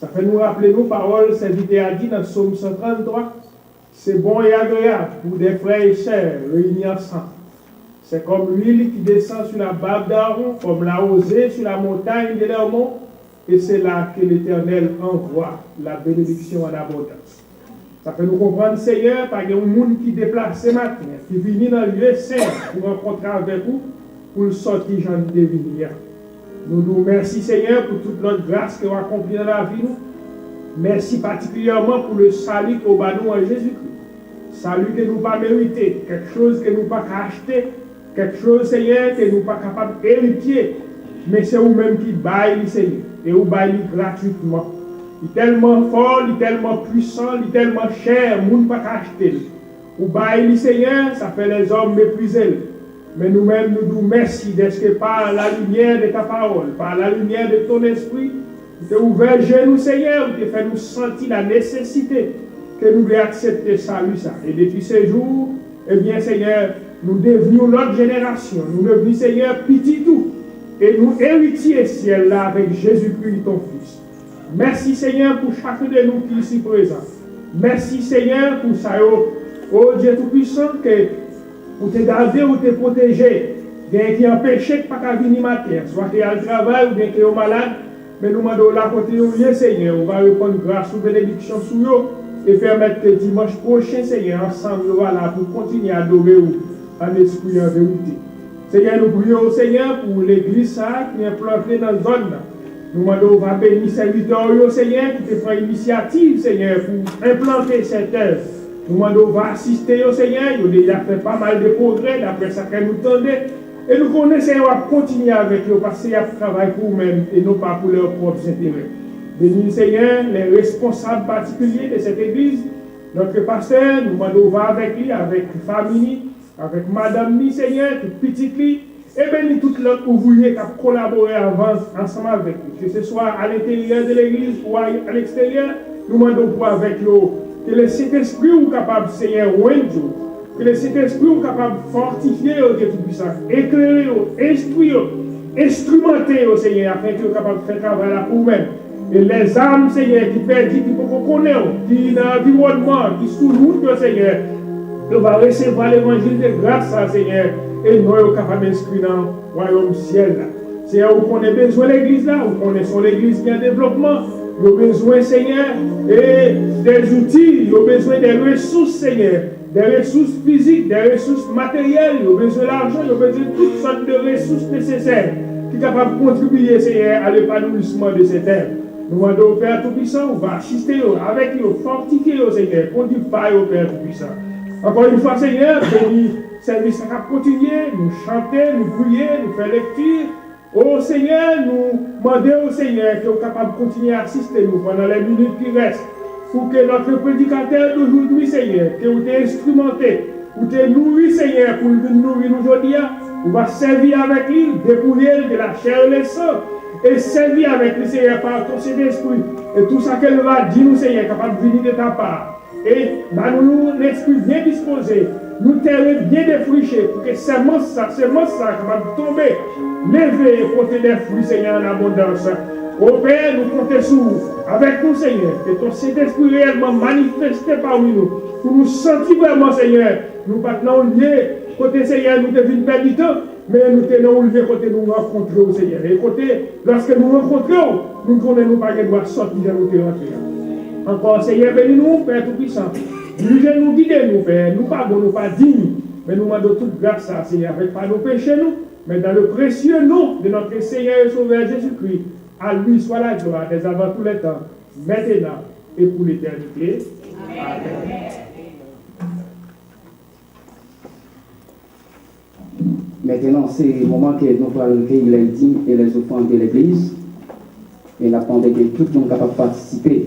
Ça fait nous rappeler nos paroles, serviteur a dit dans Psaume 133. C'est bon et agréable pour des frères et sœurs réunis ensemble. C'est comme l'huile qui descend sur la barbe d'Aaron, comme la rosée sur la montagne de l'Hermon, et c'est là que l'Éternel envoie la bénédiction en abondance. Ça fait nous comprendre, Seigneur, par un monde qui déplace ce matin, qui vient dans le lieu saint pour rencontrer avec vous, pour le sortir j'en devenir. Nous nous remercions, Seigneur, pour toute notre grâce que vous accompli dans la vie. Merci particulièrement pour le salut qu'au bas nous en Jésus-Christ. Salut que nous pas mérité, quelque chose que nous pas acheter, quelque chose, Seigneur, que nous pas capable d'hériter. Mais c'est vous-même qui baille, Seigneur, et vous baille gratuitement. Il est tellement fort, il est tellement puissant, il est tellement cher, nous ne pouvons pas acheter. Vous baille, Seigneur, ça fait les hommes mépriser. Mais nous-mêmes, nous nous merci d'être que par la lumière de ta parole, par la lumière de ton esprit, tu as ouvert nous, Seigneur, tu as fait nous sentir la nécessité que nous devons accepter salut ça. Et depuis ce jour, eh bien, Seigneur, nous devenions notre génération, nous devenons, Seigneur, petit tout, et nous héritiers ciel là avec Jésus-Christ, ton Fils. Merci, Seigneur, pour chacun de nous qui est ici présent. Merci, Seigneur, pour ça, oh Dieu Tout-Puissant, que pour te garder ou te protéger, bien qui empêche pas qu'à venir matin, soit qu'il y a le travail ou bien qu'il y a malade, mais nous demandons la côté de Seigneur, on va répondre grâce ou bénédiction sur nous et permettre que dimanche prochain, Seigneur, ensemble, voilà, pour continuer à adorer en esprit et en vérité. Seigneur, nous prions, Seigneur, pour l'église qui est implantée dans la zone. Nous demandons, on va bénir serviteurs, Seigneur, qui te prend initiative, Seigneur, pour implanter cette œuvre. Nous demandons, on va assister au Seigneur, il a déjà fait pas mal de progrès, d'après ça que nous tendons. Et nous connaissons, on va continuer avec eux, parce qu'il y a travail pour eux-mêmes et non pas pour leurs propres intérêts. Bénis, Seigneur, les responsables particuliers de cette église, notre pasteur, nous demandons, on va avec lui, avec la famille, avec madame, Seigneur, toute petite lui, et bénis tout l'autre ouvrier qui a collaboré ensemble avec lui, que ce soit à l'intérieur de l'église ou à l'extérieur, nous demandons pour avec eux. Que le Saint-Esprit est capable, Seigneur, que le Saint-Esprit est capable de fortifier au Dieu Tout-Puissant, éclairer, instruire, instrumenter au Seigneur, afin qu'il soit capable de faire travail là pour nous-mêmes. Et les âmes, Seigneur, qui perdent, qui peuvent connaître, qui dans l'environnement, qui sous route, Seigneur, nous va recevoir l'évangile de grâce, Seigneur, et nous sommes capables d'inscrire dans le royaume ciel. Seigneur, vous connaissez besoin de l'église là, vous connaissez l'église qui est en développement. Nous avons besoin, Seigneur, et des outils, nous avons besoin des ressources, Seigneur, des ressources physiques, des ressources matérielles, nous avons besoin d'argent, nous avons besoin de toutes sortes de ressources nécessaires qui sont capables de contribuer, Seigneur, à l'épanouissement de cette terre. Nous demandons au Père Tout-Puissant, on va assister avec nous, fortifier, Seigneur, conduire par au Père Tout-Puissant. Encore une fois, Seigneur, bénis service à continuer, nous chanter, nous prier, nous faire lecture. Oh Seigneur, nous demandons au Seigneur qu'il soit capable de continuer à assister nous pendant les minutes qui restent. Pour que notre prédicateur d'aujourd'hui, Seigneur, que vous t'ayez instrumenté, vous t'ayez nourri, Seigneur, pour nous nourrir aujourd'hui, on va servir avec lui, dépouiller de la chair et le sang, et servir avec lui, Seigneur, par ton Saint-Esprit. Et tout ça qu'elle va dire, nous, Seigneur, capable de venir de ta part. Et nous, l'esprit bien disposé, nous terres bien défrichés, pour que ces monstres, capable de tomber, lever et porter des fruits, Seigneur, en abondance. Au Père, nous comptons sur vous, avec nous, Seigneur, que ton Saint-Esprit réellement manifesté parmi nous, pour nous sentir vraiment, Seigneur, nous pas liés, côté Seigneur, nous devons perdre du temps, mais nous tenons liés côté nous rencontrer, Seigneur. Et côté, lorsque nous rencontrons, nous ne connaissons pas que nous devons sortir de nous rentrer. Encore, Seigneur, bénis-nous, Père Tout-Puissant. Dirigez-nous, guidez-nous, Père. Nous pas bons, nous pas dignes, mais nous demandons toute grâce, Seigneur, avec pas nos péchés, nous. mais dans le précieux nom de notre Seigneur et Sauveur Jésus-Christ. À lui soit la gloire dès avant tous les temps, maintenant et pour l'éternité. Amen. Maintenant, c'est le moment que nous allons recueillir les dîmes et les offrandes de l'Église. Et nous attendons que tout le monde soit capable de participer.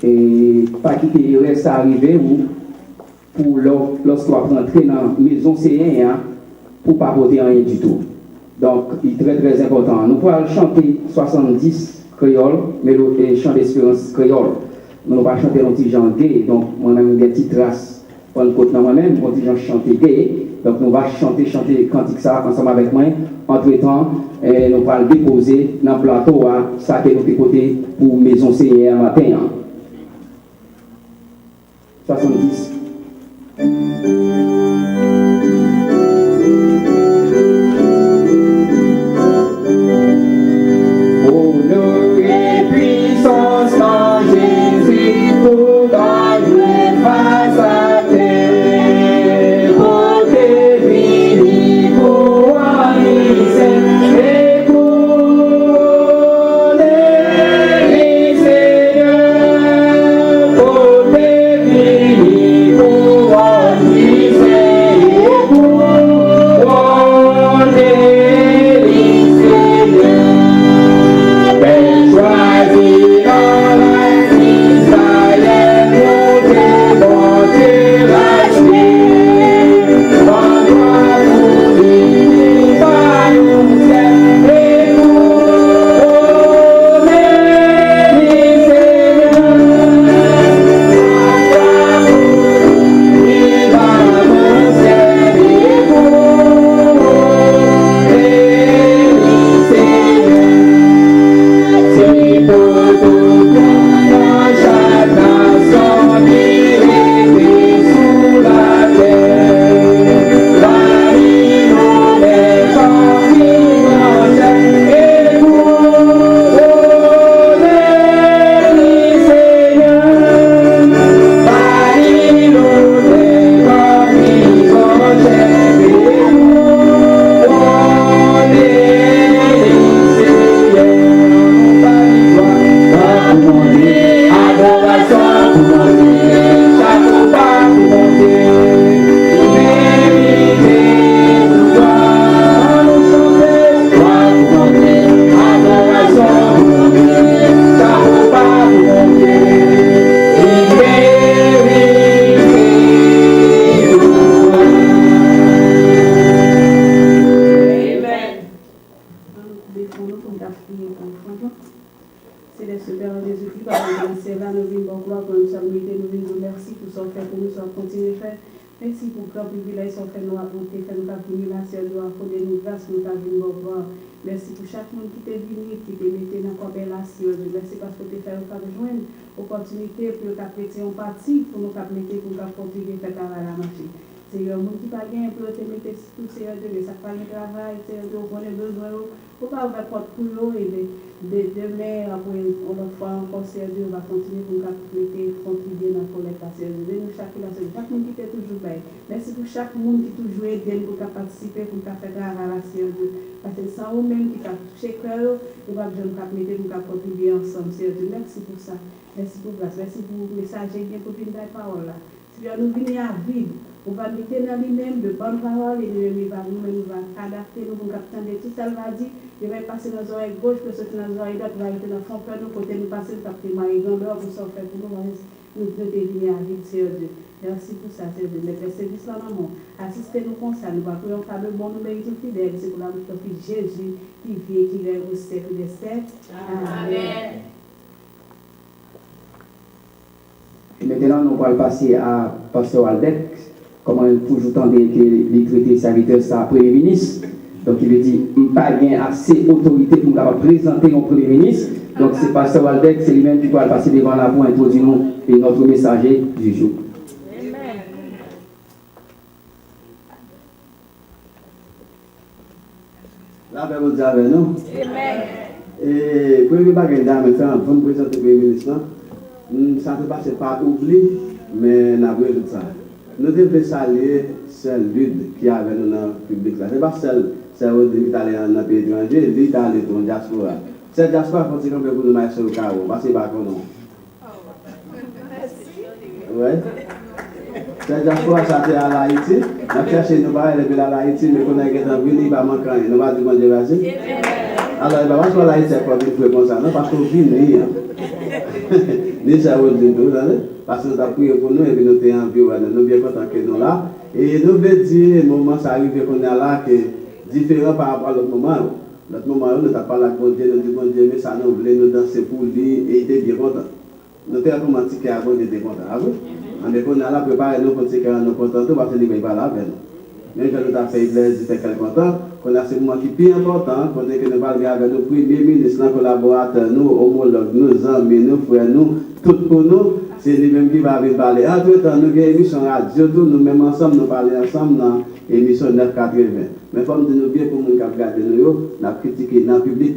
Et pas quitter le reste à arriver ou pour lorsqu'on va rentrer dans la maison, c'est rien pour ne pas voter rien du tout. Donc, il est très très important. Nous pouvons chanter 70 créoles, mais le chant d'espérance créole. Nous ne pouvons pas chanter un petit genre gay. Donc, moi-même, des petites traces pour le côté moi-même, un petit genre chanter gay. Donc, nous allons chanter cantique ça ensemble avec moi. Entre-temps, nous allons déposer dans le plateau ça que nous côté pour maison Seigneur matin. 70. Honneur et puissance dans Jésus pour gagner face à terre. Côté béni pour haïsser et couronner les seigneurs. Côté béni pour haïsser et couronner les seigneurs. Choisi dans la Israël, nous démonter racheter. Vendra pour lui, par nous et couronner les seigneurs. Vendra pour lui, par nous et couronner les seigneurs. C'est pour tout dans chaque nation qui vit sous la terre. Parmi nous les gens qui marchent et couronner les seigneurs. Parmi nous les gens qui marchent et couronner les seigneurs. Adoration pour mon Dieu, chaque pas pour mon Dieu, vérité, gloire, nous chanter, gloire pour mon Dieu, adoration pour mon Dieu, chaque pas pour mon Dieu, vérité, gloire. Seigneur Jésus-Christ, par le Seigneur, nous venons gloire pour nous saluer, nous venons merci pour ce fait pour nous, soit continuer faire. Merci pour le grand privilège, son fait nous apporter, fait nous venir là, c'est nous accorder nous grâce, nous venir gloire. Merci pour chaque monde qui t'est venu, qui t'est mis dans la compélation. Merci parce que tu fais nous rejoindre opportunité pour nous prêter un parti, pour nous mettre pour nous continuer à faire la marché. Seigneur, nous qui pas bien pour te mettre tout Seigneur Dieu, ça pas le travail, Seigneur Dieu, on a besoin, pour pas ouvrir porte pour nous et demain, après, on va faire encore Seigneur Dieu, on va continuer pour nous contribuer dans la collecte, Seigneur Dieu. Nous chaque monde qui est toujours bien. Merci pour chaque monde qui toujours aidé pour participer, pour faire travail, Seigneur Dieu. Parce que sans vous-même qui t'a touché cœur, nous va besoin de mettre pour contribuer ensemble, Seigneur Dieu. Merci pour ça. Merci pour grâce. Merci pour le message et pour une belle parole là. Si nous venons à vivre, on va mettre dans lui-même de bonnes paroles et nous va adapter, nous va attendre tout ça, va dire, il va passer dans les oreilles gauche, pour sortir dans les oreilles droite, va être dans le fond, pour nous, côté nous passer, nous va témoigner dans l'heure, pour s'en faire pour nous, nous devenir à vivre, Seigneur Dieu. Merci pour ça, Seigneur Dieu. Le service là, maman, assistez-nous comme ça, nous va prier un cas de bon, nous méritons fidèles, c'est pour la notre fils Jésus qui vit, qui règne au siècle des siècles. Amen. Et maintenant, nous allons passer à Pasteur Aldec, comment il toujours tendre que les traités serviteurs, ça Premier ministre. Donc il veut dire, pas bien assez d'autorité pour nous présenter un Premier ministre. Donc c'est Pasteur Aldec, c'est lui-même qui doit passer devant la pour introduire nous et notre messager du jour. La paix vous avec nous. Amen. Et pour les bagages d'âme, avant de présenter le Premier ministre, ça ne passe pas oubli, mais nous avons tout ça. Nous devons saluer celle Lude qui est avec nous dans le public. Ce n'est pas celle pasteur Rodrigue est allé dans le pays étranger, lui est allé dans la diaspora. Cette diaspora, il faut que vous nous sur le carreau, parce que c'est pas comme nous. Ouais. Cette diaspora, ça c'est à l'Haïti. On a cherché nos parents depuis l'Haïti, mais qu'on a été dans le pays, il va manquer rien. Nous va demander vas-y. Alors, il va pas sur l'Haïti, c'est pas vite comme ça, non, parce qu'on vit ni. Ni ça, vous dites, parce que nous avons prié pour nous et puis nous sommes en vie, nous bien contents que nous là. Et nous voulons dire, le moment, ça arrive qu'on est là, que différent par rapport à l'autre moment. L'autre moment, nous n'avons pas la bonne Dieu, nous disons, bon Dieu, mais ça nous voulait nous danser pour lui et il était bien content. Nous avons commencé à avoir des contents. On est là, préparer nous pour que nous contents, parce que nous ne sommes pas là avec nous. Mais je nous ai fait plaisir, fait quelques contents, qu'on a ce moment qui est plus important, qu'on est que nous parlons avec nos premiers ministres, nos collaborateurs, nos homologues, nos amis, nos frères, nous, tout pour nous. C'est lui-même qui va venir parler. Entre-temps, nous avons une émission radio, nous-mêmes ensemble, nous parlons ensemble dans l'émission 980. Mais comme nous bien pour nous qui regardent nous, nous avons critiqué dans le public.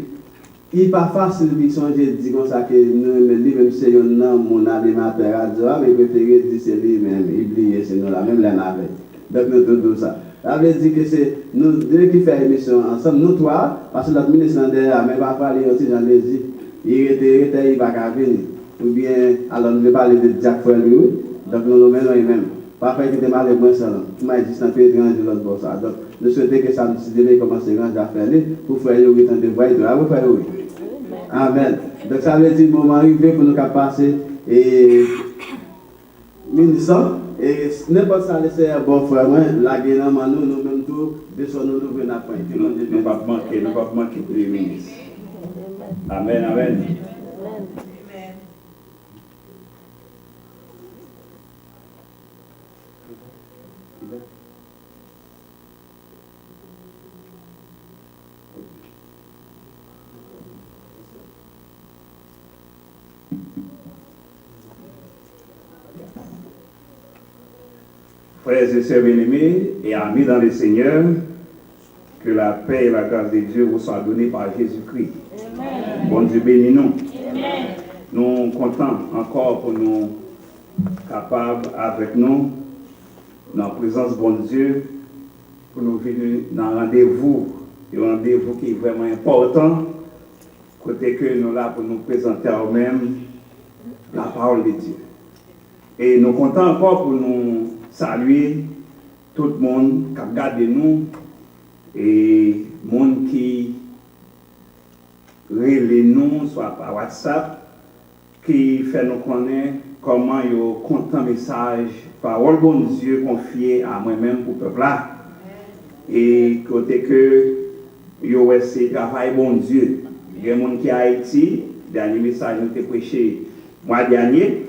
Il n'est pas facile de changer, de dire comme ça que nous-mêmes, c'est mon animateur radio, mais préféré dire c'est lui-même, il c'est nous, la même l'année avec. Donc nous tout ça. Ça veut dire que c'est nous deux qui faisons l'émission ensemble, nous trois, parce que notre ministre derrière, mais pas parler aussi, j'en ai dit, il va pas venir. Ou bien, alors nous ne parler de Jack Ferry, donc nous menons même. Pas faire que démarrer le moins salon. Tout m'a dit, c'est un peu grand de l'autre bord. Donc, nous souhaitons que ça nous décide commencer grand à faire pour faire le temps de voir et de faire oui. Amen. Donc, ça veut dire, le moment arrivé pour nous passer et ministre, et n'importe ça, laisser un bon frère, la guerre, nous-mêmes tous, de son nous venons à point. Nous ne pouvons pas manquer pour les ministres. Amen, amen. Frères et sœurs bien-aimés et amis dans le Seigneur, que la paix et la grâce de Dieu vous soient données par Jésus-Christ. Bon Dieu bénis nous. Nous sommes contents encore pour nous capables avec nous, dans la présence de bon Dieu, pour nous venir dans un rendez-vous qui est vraiment important, côté que nous sommes là pour nous présenter à nous-mêmes la parole de Dieu. Et nous sommes contents encore pour nous saluer tout le monde qui regarde nous et le monde qui relève nous, soit par WhatsApp, qui fait nous connaître comment ils ont content message, parole bon Dieu confiée à moi-même pour le peuple là. Et côté que ils ont essayé de travailler bon Dieu. Il y a des gens qui à Haïti, dernier message nous avons prêché le mois dernier,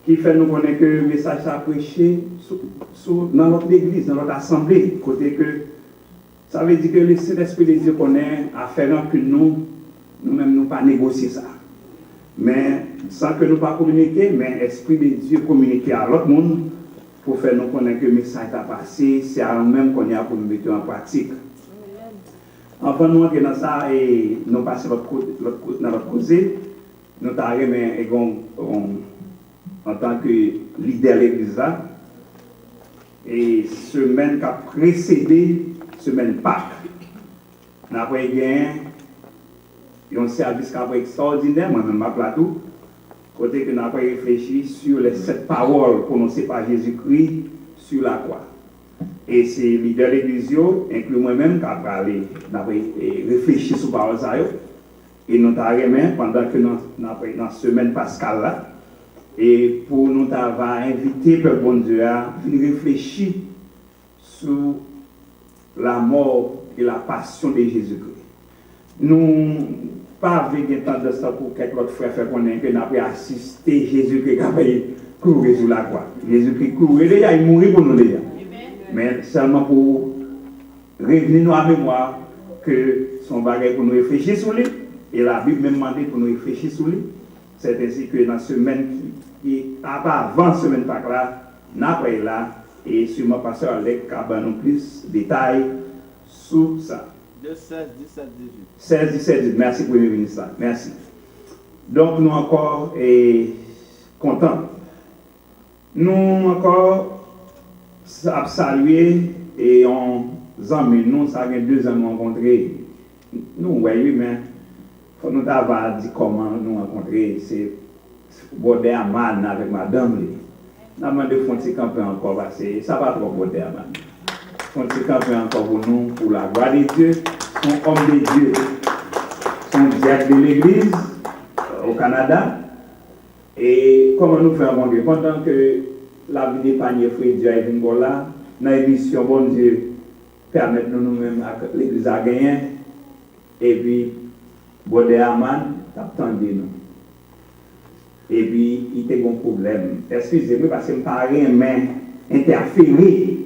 qui fait nous connaître que le message a prêché dans notre église, dans notre assemblée. Côté que ça veut dire que le Saint-Esprit de Dieu connaît à faire que nous-mêmes nous pas négocier ça. Mais sans que nous pas communiquer, mais l'Esprit de Dieu communiquer à l'autre monde pour faire nous connaître que le message a passé, c'est à nous-mêmes qu'on a pour nous mettre en pratique. Enfin, nous entrer dans ça et nous passer dans notre causée, nous avons en tant que leader de l'église et semaine qui a précédé semaine Pâques. Nous avons un service qui a extraordinaire, moi-même ma plateau, côté que nous avons réfléchi sur les 7 paroles prononcées par Jésus-Christ sur la croix. Et c'est leader de l'église, inclus moi-même, qui a parlé, réfléchi sur les paroles. Et nous avons pendant que nous avons dans la semaine pascale là, et pour nous avoir invité le bon Dieu à réfléchir sur la mort et la passion de Jésus-Christ. Nous pas avec un temps de ça pour quelques autres frères faire connaître que nous avons assisté Jésus-Christ qui a couru sur la croix. Jésus-Christ courait déjà, il mourit pour nous déjà. Mais seulement pour revenir nous à mémoire que son bagage pour nous réfléchir sur lui, et la Bible même demandé pour nous réfléchir sur lui. C'est ainsi que dans la semaine qui avant la semaine Pâques là, après là, et sûrement pasteur Alec a nous plus de détails sur ça. De 16, 17, 18. 16, 17, 18. Merci Premier ministre. Merci. Donc nous encore contents. Nous encore saluer et on amis, nous, ça fait 2 ans nous rencontrés. Nous, oui, mais faut nous avoir dit comment nous rencontrer. C'est Bodé Aman avec madame. Nous avons demandé de faire camper encore parce que ça va trop Bodé Aman. Faire camper encore pour nous, pour la gloire de Dieu. Son homme de Dieu, son diacre de l'église au Canada. Et comment nous faisons rencontrer? Pendant que la vie des paniers frères Dieu est venue là, dans l'émission, bon Dieu, permettre nous-mêmes à l'église à gagner. Et puis, Bodé Aman, t'attendez nous. Et puis, il y a un problème. Excusez-moi parce que je ne parle rien, mais interférer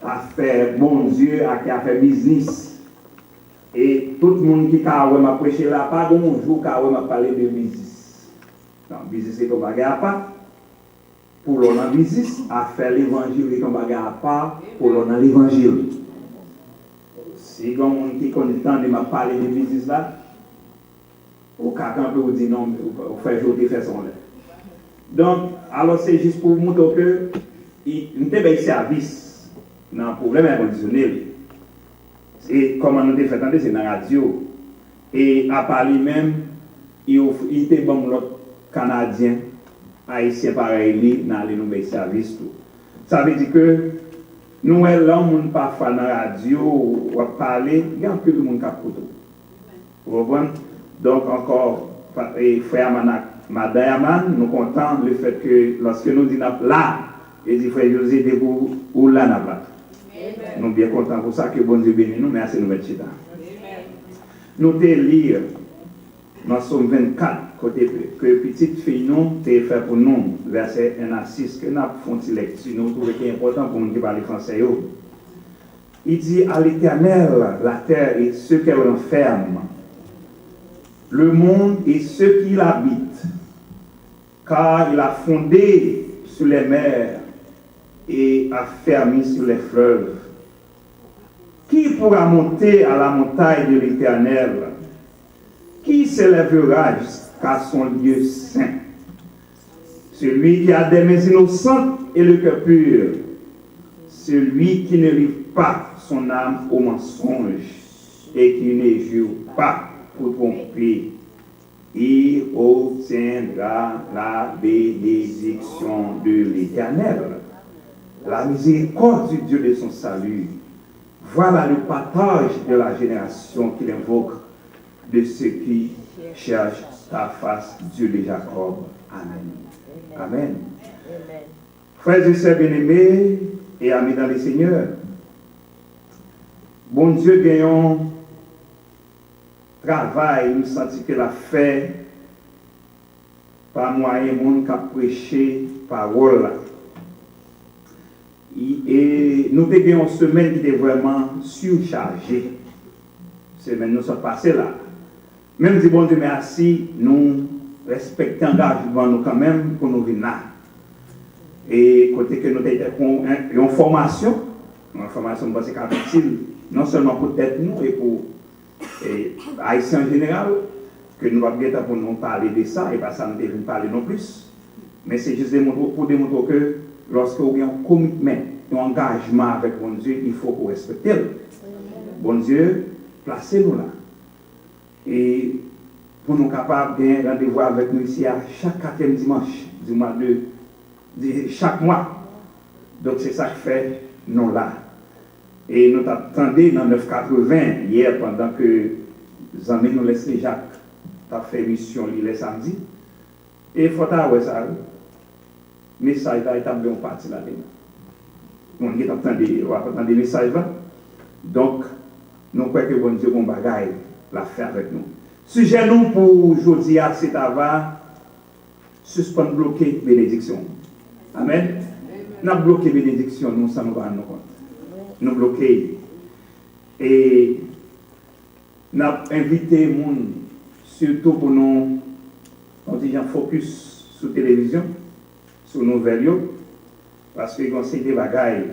à faire bon Dieu, à faire business. Et tout le monde qui a prêché là, pas de jour qui a parlé de business. Non, business c'est un bagage à part. Pour l'on a business, à faire l'évangile est un bagage à part. Pour l'on a l'évangile. Si il y a quelqu'un qui connaît le temps de parler de business là, au cas où vous dites non, vous faites jouer des façons là. Donc, alors c'est juste pour vous montrer que nous avons un service dans le problème inconditionnel. Et comme nous avons fait entendre, c'est dans la radio. Et à Paris même, il était bon l'autre Canadien, Haïtien pareil, dans les services. Ça veut dire que nous, là, on ne pas dans la radio ou parler, il y a un peu de monde qui a photo. Vous comprenez? Donc, encore, frère Madayaman, nous comptons le fait que lorsque nous disons là, et dit frère José de ou là, n'a pas. Nous sommes bien contents pour ça que bon Dieu bénisse nous, merci nous mettre chita. Nous te lire dans Somme 24, côté que petite fille nous te fait pour nous, verset 1 à 6, que nous avons fait une lecture, nous trouvons qu'il est important pour nous qui parlent français. Il dit à l'Éternel, la terre et ce qu'elle renferme, le monde et ceux qui l'habitent, car il a fondé sur les mers et a fermé sur les fleuves. Qui pourra monter à la montagne de l'Éternel? Qui s'élèvera jusqu'à son lieu saint? Celui qui a des mains innocentes et le cœur pur, celui qui ne livre pas son âme au mensonge et qui ne jure pas pour tromper, il obtiendra la bénédiction de l'Éternel, la miséricorde du Dieu de son salut. Voilà le partage de la génération qu'il invoque de ceux qui cherchent ta face, Dieu de Jacob. Amen. Amen. Frères et sœurs bien-aimés et amis dans le Seigneur, bon Dieu gagnons travail, nous sentons que la fait par moyen monde qui a prêché parole. Et nous avons une semaine qui était vraiment surchargée. Semaine nous sommes passés là. Même si bon Dieu merci, nous respectons l'engagement nous quand même pour nous venir là. Et côté que nous avons une formation c'est utile, non seulement pour tête nous et pour Haïtiens en général, que nous allons bien pour nous parler de ça, et pas ça nous devons parler non plus. Mais c'est juste pour démontrer que lorsque vous avez un commitment, un engagement avec bon Dieu, il faut vous respecter. Bon Dieu, placez-nous là. Et pour nous capables de rendez-vous avec nous ici à chaque 4e dimanche du mois de chaque mois. Donc c'est ça qui fait nous là. Et nous attendons dans 980 hier pendant que Zami nous laisse Jacques a fait mission le samedi. Et il faut avoir ça. Mais ça va établir une partie là-dedans. On attend des messages là. Donc, nous croyons que bon Dieu, bon bagaille, l'a fait avec nous. Sujet nous pour aujourd'hui, c'est avoir suspendre bloquer bénédiction. Amen. Nous avons bloqué bénédiction, nous ça nous va nous compte. Nous bloquer. Et nous avons invité les gens, surtout pour nous, focus sur la télévision, sur nos vélos, parce que quand c'est des bagailles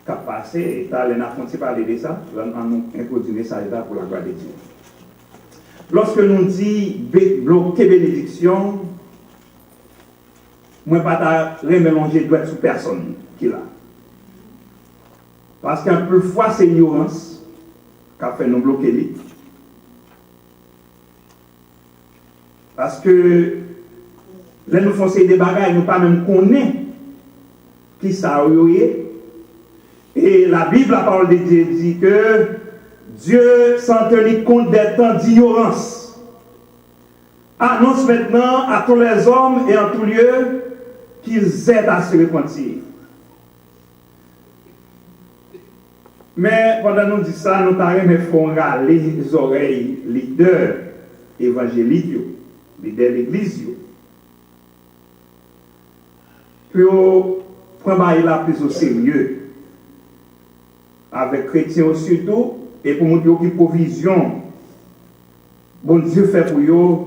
qui ont passé, et là, on a parlé de ça, on a introduit le message là pour la gloire de Dieu. Lorsque nous disons bloquer bénédiction, moi, je ne vais pas remélanger droit sur personne qui est là. Parce qu'un peu fois, c'est l'ignorance qui a fait nous bloquer lui. Parce que là, nous faisons des bagages, nous ne pas même connaître qui ça est. Et la Bible, la parole de Dieu, dit que Dieu, sans tenir compte des temps d'ignorance, annonce maintenant à tous les hommes et en tout lieu qu'ils aident à se repentir. Mais pendant nous dit ça, nous avons fait les oreilles leaders évangéliques, leaders de l'église. Pour prendre la plus au sérieux, avec chrétiens surtout, et pour montrer qu'il y a provision, bon Dieu fait pour eux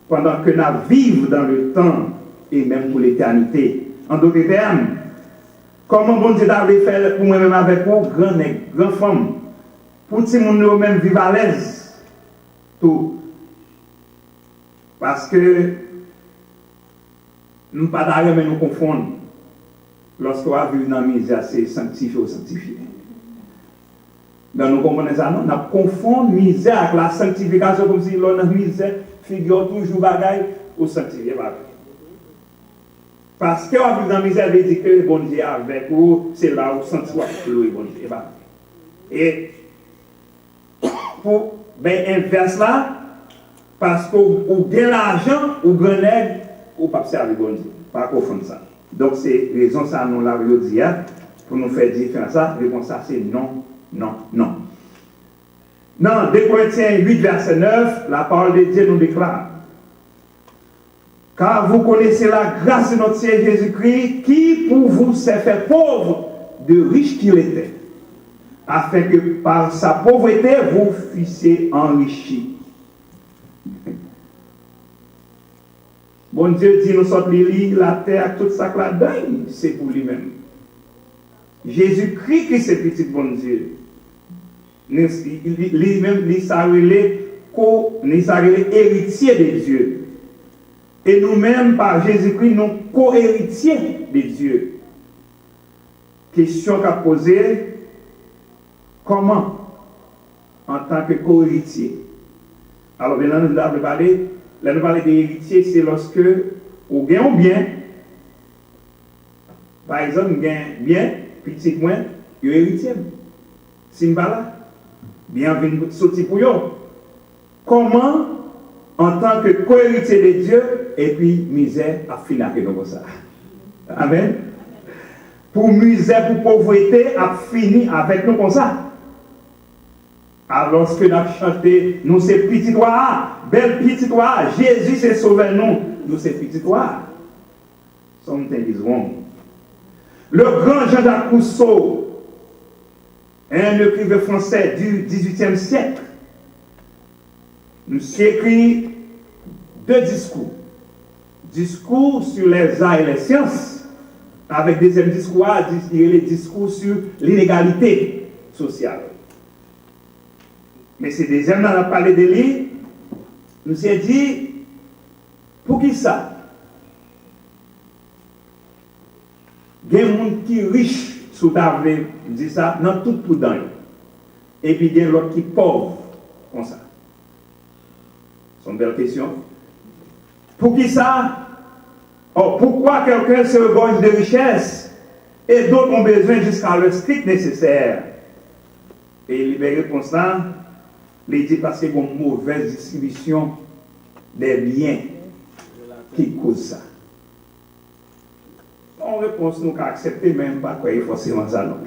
pendant que nous vivons dans le temps et même pour l'éternité. En d'autres termes, comment bon Dieu avait fait pour moi-même avec vous, grand femme, pour que nous même vivre à l'aise, tout. Parce que nous ne pas d'arrêt, mais nous confondons. Lorsqu'on va vivre dans la misère, c'est sanctifié ou sanctifié. Donc nous comprenons ça, non? Nous confondons misère avec la sanctification, comme si l'on a misère, figure toujours bagaille ou sanctifié. Parce qu'on va vivre dans la misère, veut dire que bon Dieu avec vous, c'est là où sanctifié bon Dieu. Et pour bien inverse là, parce qu'on gagne l'argent, ou gagne l'aide, ou pas servir bon Dieu. Pas confondre ça. Donc c'est raison ça nous l'a dit pour nous faire différence ça. Réponse ça c'est non, non, non. Dans 2 Corinthiens 8 verset 9, la parole de Dieu nous déclare: car vous connaissez la grâce de notre Seigneur Jésus-Christ, qui pour vous s'est fait pauvre, de riche qu'il était, afin que par sa pauvreté vous fussiez enrichis. Bon Dieu dit, nous sommes les la terre, toute ça la donne, c'est pour lui-même. Jésus-Christ qui c'est petit bon Dieu. Lui-même, il s'arrêtait héritier de Dieu. Et nous-mêmes, par Jésus-Christ, nous co-héritiers de Dieu. Question qu'a posée, comment, en tant que co-héritier? Alors maintenant, nous avons parlé. Là, nous parlons d'héritier, c'est lorsque vous gagnez un bien. Par exemple, vous gagnez bien, petit moins, vous êtes héritier. Si vous là, bien venez sortir pour vous. Comment, en tant que co-héritier de Dieu, et puis misère a fini avec nous comme ça. Amen. Pour misère, pour pauvreté, a fini avec nous comme ça. Alors que nous avons chanté, nous c'est petit toi, belle petit toi, Jésus c'est sauvé nous c'est petit toi. Something is wrong. Le grand Jean-Jacques Rousseau, un écrivain français du XVIIIe siècle, nous écrit 2 discours. Discours sur les arts et les sciences, avec deuxième discours, les discours sur l'inégalité sociale. Mais c'est deuxième, on a parlé de lui, nous s'est dit, pour qui ça? Il y a des gens qui sont riches, sous ta dit ça, dans tout pour dans. Et puis il y a l'autre qui sont pauvres, comme ça. C'est une belle question. Pour qui ça? Oh, pourquoi quelqu'un se regorge de richesse et d'autres ont besoin jusqu'à le strict nécessaire? Et il répond ça. Il dit parce qu'il y a une mauvaise distribution des biens qui cause ça. En réponse, nous avons accepté même pas quoi il faut forcément ça. Non.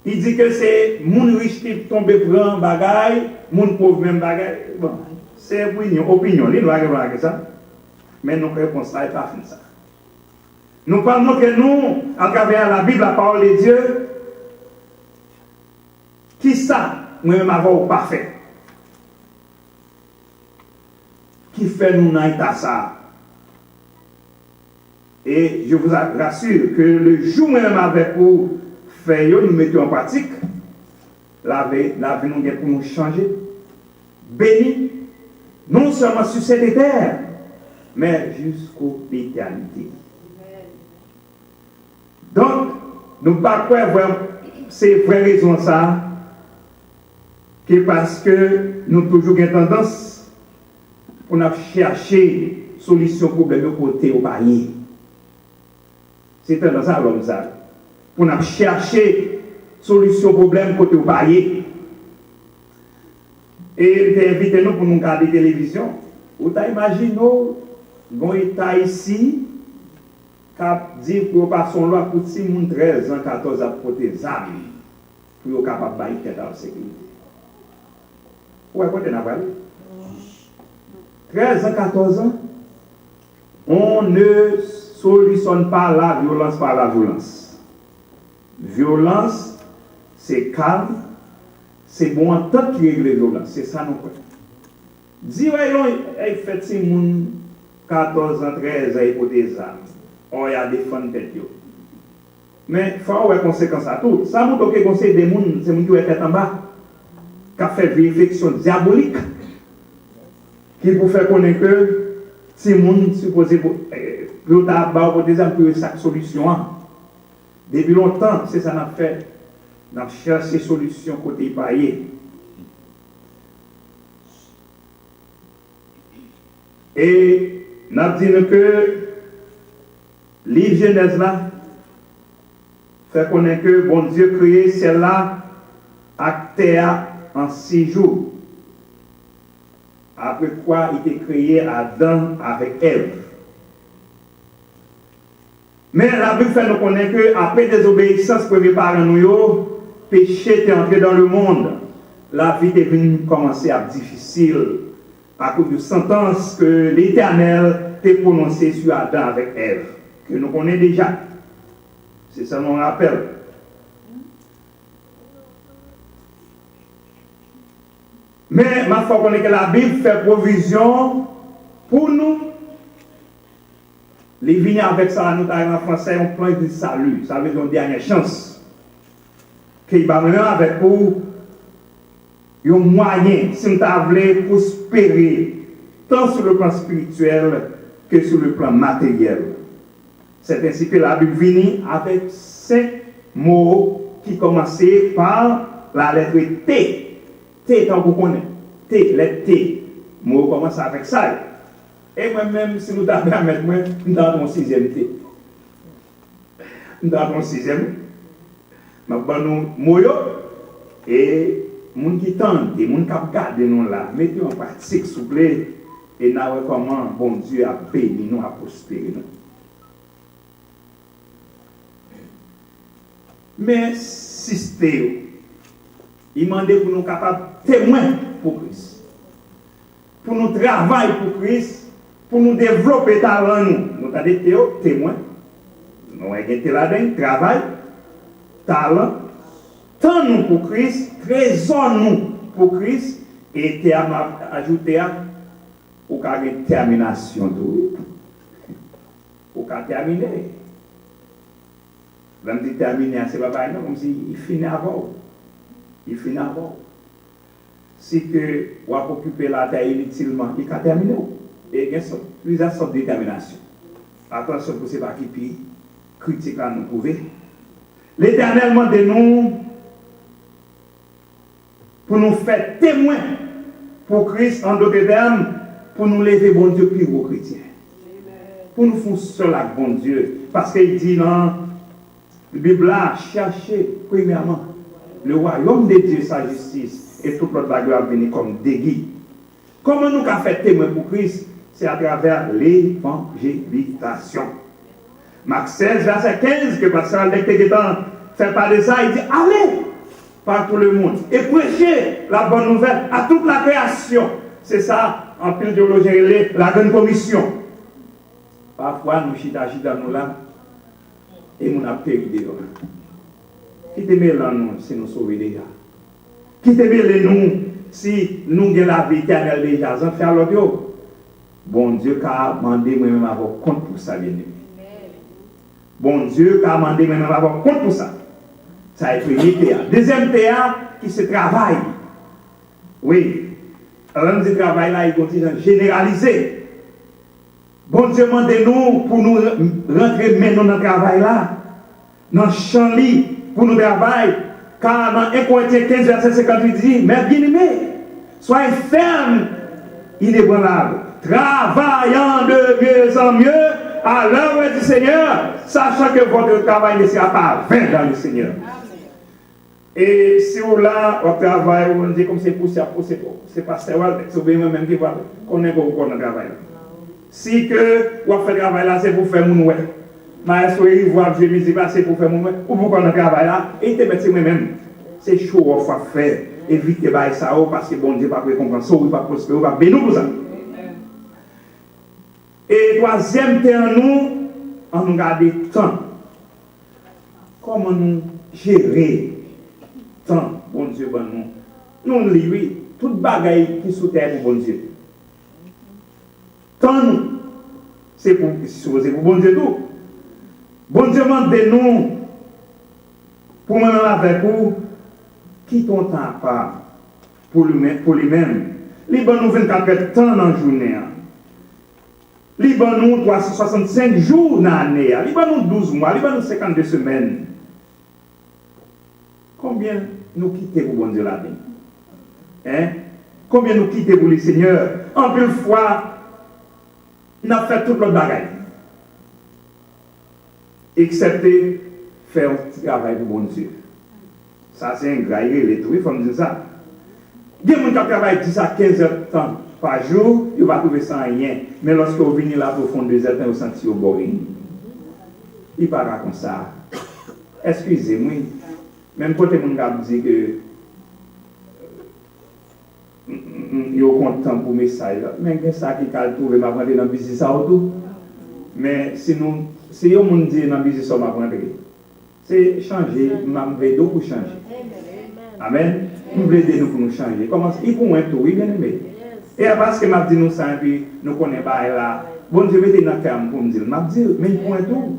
Il dit que c'est mon riche qui tombe prend bagaille, mon pauvre même bagaille. Bon, c'est une opinion, il doit répondre ça. Mais notre réponse là n'est pas fin ça. Nous parlons que nous, à travers la Bible, la parole de Dieu, qui ça? Moi-même avoir parfait. Qui fait nous dans l'état ça. Et je vous rassure que le jour même avec vous faire, nous mettons en pratique, la vie nous pour nous changer, béni, non seulement sur cette terre, mais jusqu'aux éternités. Donc, Nous ne pas quoi vraiment, c'est vraie raison ça, que parce que nous toujours une tendance pour nous chercher solution problème au côté au pays. C'est tendance ça l'homme ça. Pour nous chercher solution problème côté au pays. Et invité nous pour nous regarder télévision. Vous imaginez, bon État ici, qui dit pour passer loi pour 13 ans, 14 ans pour des armes, pour être capable de bailler tête en sécurité. Où est-ce qu'on a parlé? 13 ans, 14 ans, on ne solutionne pas la violence par la violence. Violence, c'est calme, c'est bon en tant que règle la violence. C'est ça nous croyons. Dis, il fait si moun 14 ans, 13 ans, pour des armes. On y a défendu tête. Mais il faut avoir conséquence à tout. Ça montre que conseil des gens, c'est moun qui est tête en bas, qui a fait réflexion diabolique, qui vous fait connaître que si moun supposé pour des armes pour chaque solution. Depuis longtemps, c'est ça qu'on a fait. On a cherché solution côté paillé. Et nous avons dit que livre Genèse là fait connaître que bon Dieu créé celle-là à terre en 6 jours. Après quoi il était créé Adam avec Ève. Mais la Bible fait nous connaître que après désobéissance premiers parents nous, péché était entré dans le monde. La vie est venue commencer à être difficile à cause de sentence que l'Éternel a prononcée sur Adam avec Ève, que nous connaissons déjà. C'est ça mon rappel. Mais ma foi connaît que la Bible fait provision pour nous. Les vignes avec ça, nous avons en français un plan de salut. Ça veut dire une dernière chance. Qu'il va venir avec vous un moyen, si nous voulons prospérer, tant sur le plan spirituel que sur le plan matériel. C'est ainsi que la Bible vient avec 5 mots qui commençaient par la lettre T. T, tant qu'on connaît. T, lettre T. Mot commence avec ça. Et moi-même, si nous avons à mettre, nous avons un 6e T. Nous avons un 6e. Nous avons un moyo. Et les gens qui tentent, les gens qui gardent nous là, mettez en pratique, s'il vous plaît, et nous voyons comment bon Dieu a béni nous, a prospéré nous. Mais système, il m'a demandé pour nous capables témoins pour Christ. Pour nous travailler pour Christ, pour nous développer talent nous. Nous avons des témoins. Nous avons été là-dedans, travail, talent, tant nous pour Christ, trésor nous pour Christ, et terme ajouté à ou qu'à une termination de ou qu'à terminer. Quand il termine, c'est pas pareil, comme si il finit avant. Il finit avant. Si que vous occupez la terre inutilement, il a terminé. Et il y a plusieurs sortes de détermination. Attention pour ce qui critique à nous prouver. L'Éternel demande de nous pour nous faire témoins pour Christ en d'autres termes, pour nous lever bon Dieu plus aux chrétiens. Pour nous faire seul avec bon Dieu. Parce qu'il dit dans la Bible, cherchez premièrement le royaume de Dieu, sa justice, et toute notre gloire venir comme déguis. Comment nous avons fait témoin pour Christ? C'est à travers l'évangélisation. Marc 16, verset 15, que Pascal Lecteguetan fait parler de ça, il dit allez par tout le monde et prêchez la bonne nouvelle à toute la création. C'est ça, en pile théologien, la grande commission. Parfois, nous chita nous là, et nous avons péri dehors. Qui te met là, nous, si nous sauvons déjà? Qui te met nous, si nous avons la vie éternelle déjà? Sans faire l'autre. Bon Dieu a demandé moi-même avoir compte pour ça, bien aimé. Bon Dieu a demandé moi-même avoir compte pour ça. Ça a été premier théâtre. Deuxième théâtre, qui se travaille. Oui. Alors, ce travail là, il continue à généraliser. Bon Dieu demande nous pour nous rentrer maintenant dans le travail là. dans le champ pour nous travailler. Car dans 1 Corinthiens 15, verset 58 dit, mais bien aimé, soyez fermes, inébranlables, travaillant de mieux en mieux à l'œuvre du Seigneur, sachant que votre travail ne sera pas vain dans le Seigneur. Et si vous là, au travail, on dit comme c'est poussière, c'est pas c'est vous-même qui va connaître qu'on travail. Si que vous faites travail là, c'est pour faire mon ouais. Mais est-ce que vous voyez musique là, c'est pour faire mon ouais. Ou pour qu'on travail là, et te mettre moi-même. C'est chaud, on va faire. Évitez ça, parce que bon Dieu va récompenser, ou va prospérer, ou va bénir pour ça. Et troisième terme, nous, on nous garde le temps. Comment nous gérer le temps, bon Dieu, bon nous. Nous, lui, toute bagaille qui sous terre pour bon Dieu. Temps, c'est pour bon Dieu tout. Bon Dieu demande de nous, pour moi avec vous, qui ton temps pas pour lui-même. Liban nous 24 temps dans la journée. Liban nous 365 jours dans l'année. Liban nous 12 mois. Liban nous 52 semaines. Combien nous quittons pour bon Dieu la vie? Hein? Combien nous quittons pour le Seigneur? En plus fois, nous avons fait toute notre bagaille. Excepté faire un travail pour bon Dieu. Ça, c'est un graillé, les tout, il faut me dire ça. Il y a des gens qui travaillent 10 à 15 heures de temps par jour, ils vont trouver ça rien. Mais lorsque vous venez là pour fond 2 heures, vous sentez au boring. Il parle comme ça. Excusez-moi. Même quand les gens disent que ils sont contents pour le message. Mais c'est ça qui a trouvé ma dans le business tout. Mais sinon, si vous me dites dans le business, ça m'a c'est changer, ma veille pour changer. Amen. Nous voulons aider nous pour nous changer. Comment il faut un tout, oui, bien aimé. Et parce que m'a dit nous ça, puis nous connaissons pas là. Bon Dieu mettez dans le cœur pour me dire, m'a dit, mais il faut un tout.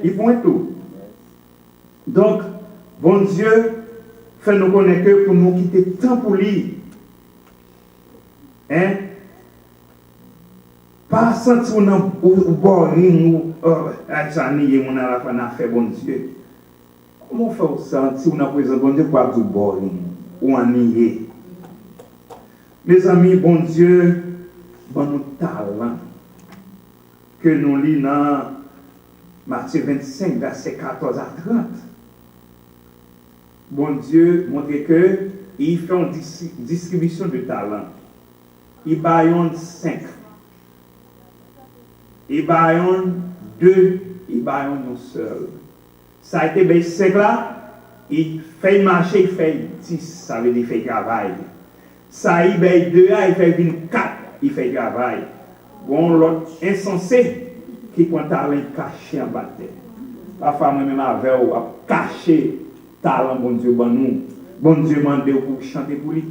Il faut un tout. Donc, bon Dieu fait nous connaître que pour nous quitter temps pour lui. Hein? Pas sentir ou boring ou j'ennuie mon à la fin à faire bon Dieu. Comment faire ça si on a présent bon Dieu pour du boring ou ennuyé? Mes amis, bon Dieu, bon nous talent que nous lisons dans Matthieu 25, verset 14 à 30. Bon Dieu montre que il fait une distribution de talents. Il baillonne 5. Il baillonne 2. Il baillonne un seul. Ça a été bien 5 là. Il fait marcher, il fait 10. Ça veut dire qu'il fait travail. Ça a été 2 là, il fait 24. Il fait travail. Bon, l'autre insensé qui prend talent caché en bas de terre. Parfois, moi-même, avec vous, caché talent, bon Dieu, bon nous. Bon Dieu m'a demandé pour chanter pour lui,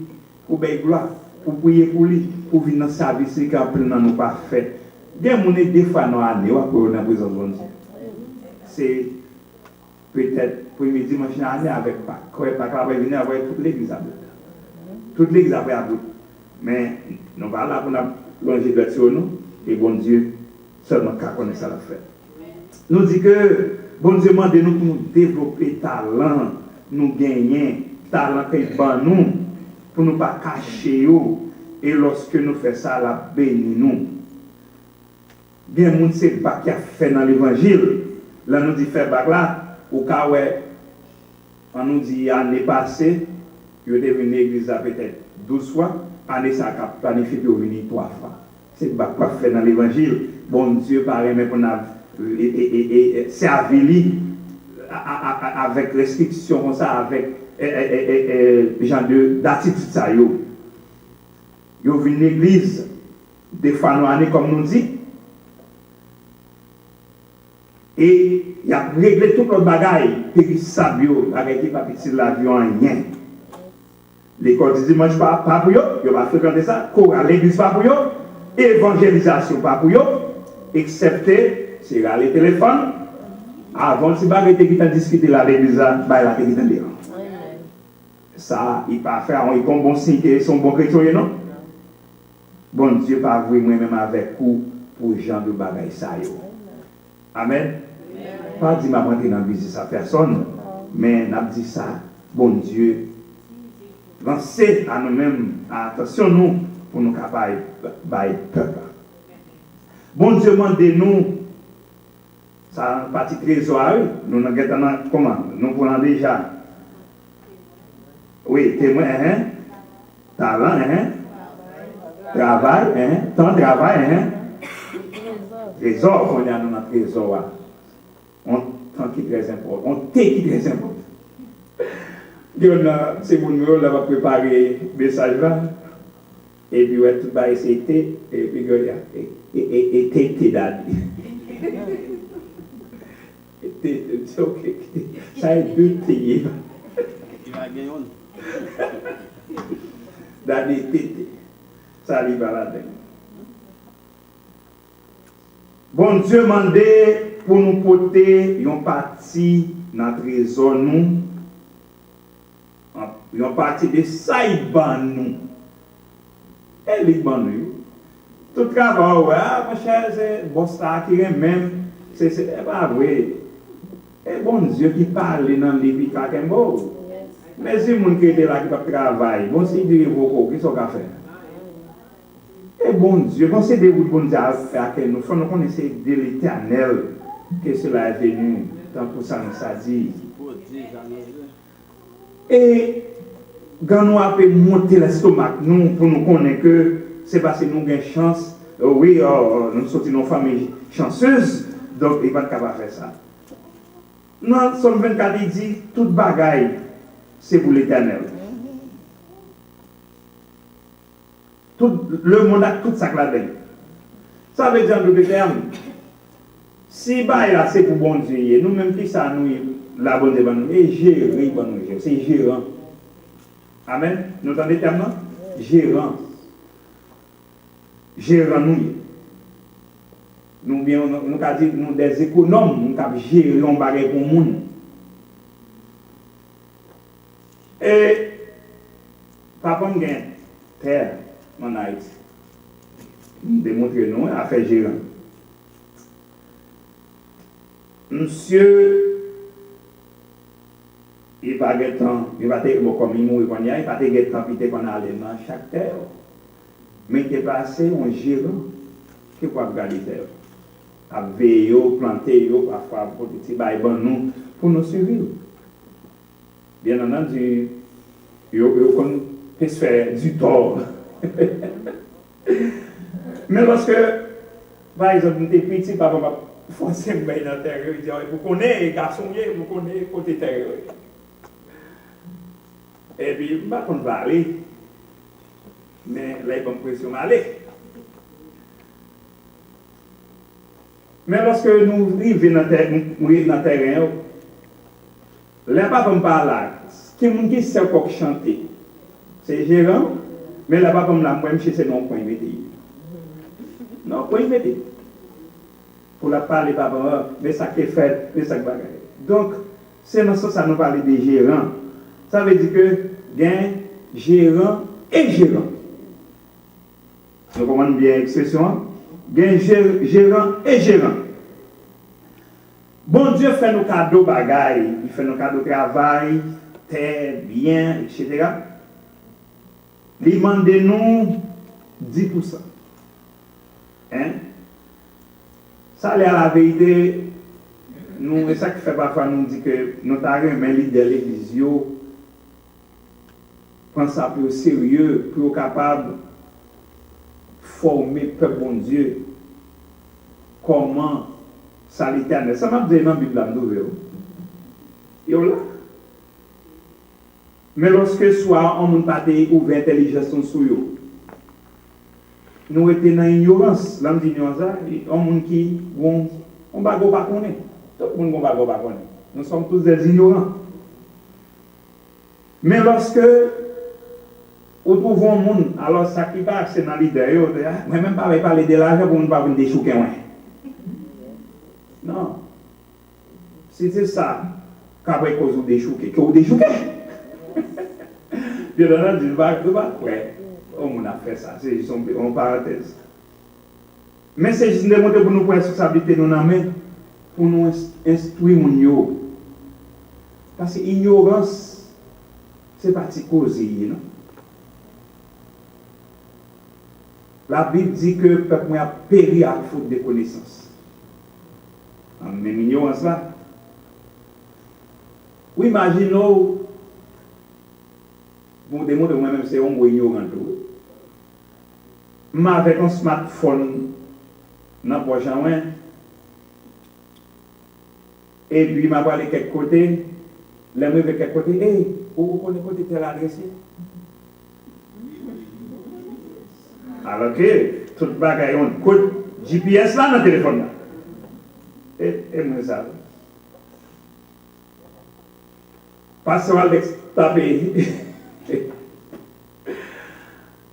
pour faire gloire, pour prier pour lui, pour venir dans le service qui a pris dans nos parfaits. Des gens des fois dans l'année, on a besoin de bon Dieu. C'est peut-être pour me dimanche l'année avec Pâques. Quand Pâques va venir avec toute l'église à bout. Toute l'église à bout. Mais nous ne sommes pas là pour longer de nous, et bon Dieu, seulement qu'à connaître ça la fait. Nous dit que bon Dieu demande nous pour nous développer talent, nous gagner talent qu'il ban nous, pour ne pas cacher nous, et lorsque nous faisons ça, la béni nous. Bien, moun c'est pas qui a fait dans l'évangile. Là, nous dit faire bac là, au cas où on nous dit l'année passée, il est devenu l'église peut-être 12 fois, année ça a planifié pour venir 3 fois. C'est pas quoi faire dans l'évangile. Bon Dieu, pareil, mais qu'on a servi avec restriction comme ça, avec genre d'attitude ça yo. Yo venu l'église des fois dans l'année comme nous dit. Et il a réglé tout le bagaille, périssable, avec les papiers de l'avion, rien. L'école du dimanche, pas pour eux, il va fréquenter ça. Chorale, l'église, pas pour eux. Évangélisation, pas pour eux. Excepté, c'est les téléphones. Avant, si pas été qui discuté là, l'église, bah, il a été qui ça, il pas faire un bon signe qu'ils sont bons chrétiens, non? Bon Dieu, pas vous moi-même avec vous pour gens de bagaille ça. Amen. Pas dire m'a rentrer dans le business à personne, mais n'a dit ça, bon Dieu. Lancez à nous-mêmes, attention nous, pour nous capables de peuple. Bon Dieu, demandez-nous, ça a partie trésor, nous avons comment? Nous prenons déjà. Oui, témoin, talent, travail, temps de travail, trésor, on a dans notre trésor. On temps qui est très important, on qui est très important. C'est mon numéro, là, va préparer le message là. Et puis, ouais, tout va essayer, et puis, et t'es daddy. C'est ok. Ça est deux t'es. Il va gagner. Daddy, t'es. Ça arrive à la dedans. Bon Dieu m'a demandé pour nous porter une partie de notre trésor, nous. Une partie de ça, il ban nous. Et il ban nous. Tout travail, ouais, mon cher, c'est bon, ça qui est même, c'est pas vrai. Et bon Dieu qui parle dans le livre, mais si mon qui était là qui va travailler, bon, c'est du révoco, qui sont qu'à faire. Et bon Dieu, bon, c'est des bon Dieu à faire que nous connaissons de l'Éternel que cela est venu, tant pour ça nous a dit. Et quand nous avons monté l'estomac, nous, pour nous connaître que c'est parce que nous avons une chance, oui, nous sommes une famille chanceuse, donc il va pas capable de faire ça. Dans Somme 24, il dit, toute bagaille, c'est pour l'Éternel. Tout le monde a tout ça là-dedans. Ça veut dire que si là c'est pour bon Dieu, nous-mêmes qui ça nous la bonne Dieu nous et gérer bon Dieu, c'est gérant. Amen. Nous entendez le terme gérant. Gérant nous. Nous bien nous ca dire nous des économes, nous cap gérer l'on bagay pour monde. Et papa m'gain terre en Haïti. Démontrer nous à faire gérant. Monsieur, il va être temps, il va être comme il mourit, il va être temps qu'on a allé dans chaque terre. Mais il est passé un gérant qui peut garder terre. À veiller, planter, parfois pour petit bail nous pour nous survivre. Bien entendu, il peut se faire du tort. Mais lorsque, par exemple, nous sommes petits, papa m'a forcé me mettre dans la terre, il dit, vous connaissez, garçon, vous connaissez côté terre. Et puis, je ne sais pas qu'on va aller, mais là, il y a une pression à aller. Mais lorsque nous arrivons dans le terrain, là, papa me parle là, qui me dit c'est encore chanter. C'est gérant, mais là, papa me l'a moi, c'est non point métier. Non, point métier. Pour la parler, papa, mais ça qui est fait, mais ça qui va gagner. Donc, c'est dans ça nous parle des gérants. Ça veut dire que il y a un gérant et gérant. Vous comprenez bien l'expression? Il y a un gérant et gérant. Bon Dieu fait nos cadeaux bagailles, il fait nos cadeaux travail, terre, bien, etc. Il demande nous 10%. Hein? Ça, c'est la vérité. C'est ça qui fait parfois nous dire que nous avons un leader de l'église, prendre ça plus au sérieux, plus capable de former le peuple bon Dieu. Comment ça l'éternel. Ça m'a dit dans la Bible, là. Mais lorsque soit on n'a pas ouvert l'intelligence sur eux, nous étions dans l'ignorance. L'homme d'ignorance, on qui on va pas connaître. Tout le monde va pas connaître. Nous sommes tous des ignorants. Mais lorsque on trouve un monde, alors ça qui passe, c'est dans l'idée, moi même pas parler de l'argent pour ne pas venir déchouquer. Non. Si c'est ça, qu'après cause vous déchouquer, que vous déchouquez. Puis là, on dit, ouais, on a fait ça, c'est juste une parenthèse. Mais c'est juste une démontre pour nous prendre responsabilité nous en main, pour nous instruire mon yo. Parce que ignorance, c'est pas si causé, non? La Bible dit que le peuple a péri à faute de connaissances. En même ignorance là. Oui, imaginons, vous demandez moi-même, c'est un ignorant. Mais avec un smartphone dans le prochain mois, et puis je vais aller de quelque côté, je vais de quelque côté, hey, vous connaissez côté tel adressé? Alors que tout le bagage, on code GPS là dans le téléphone. Et moi ça. Parce qu'on va taper.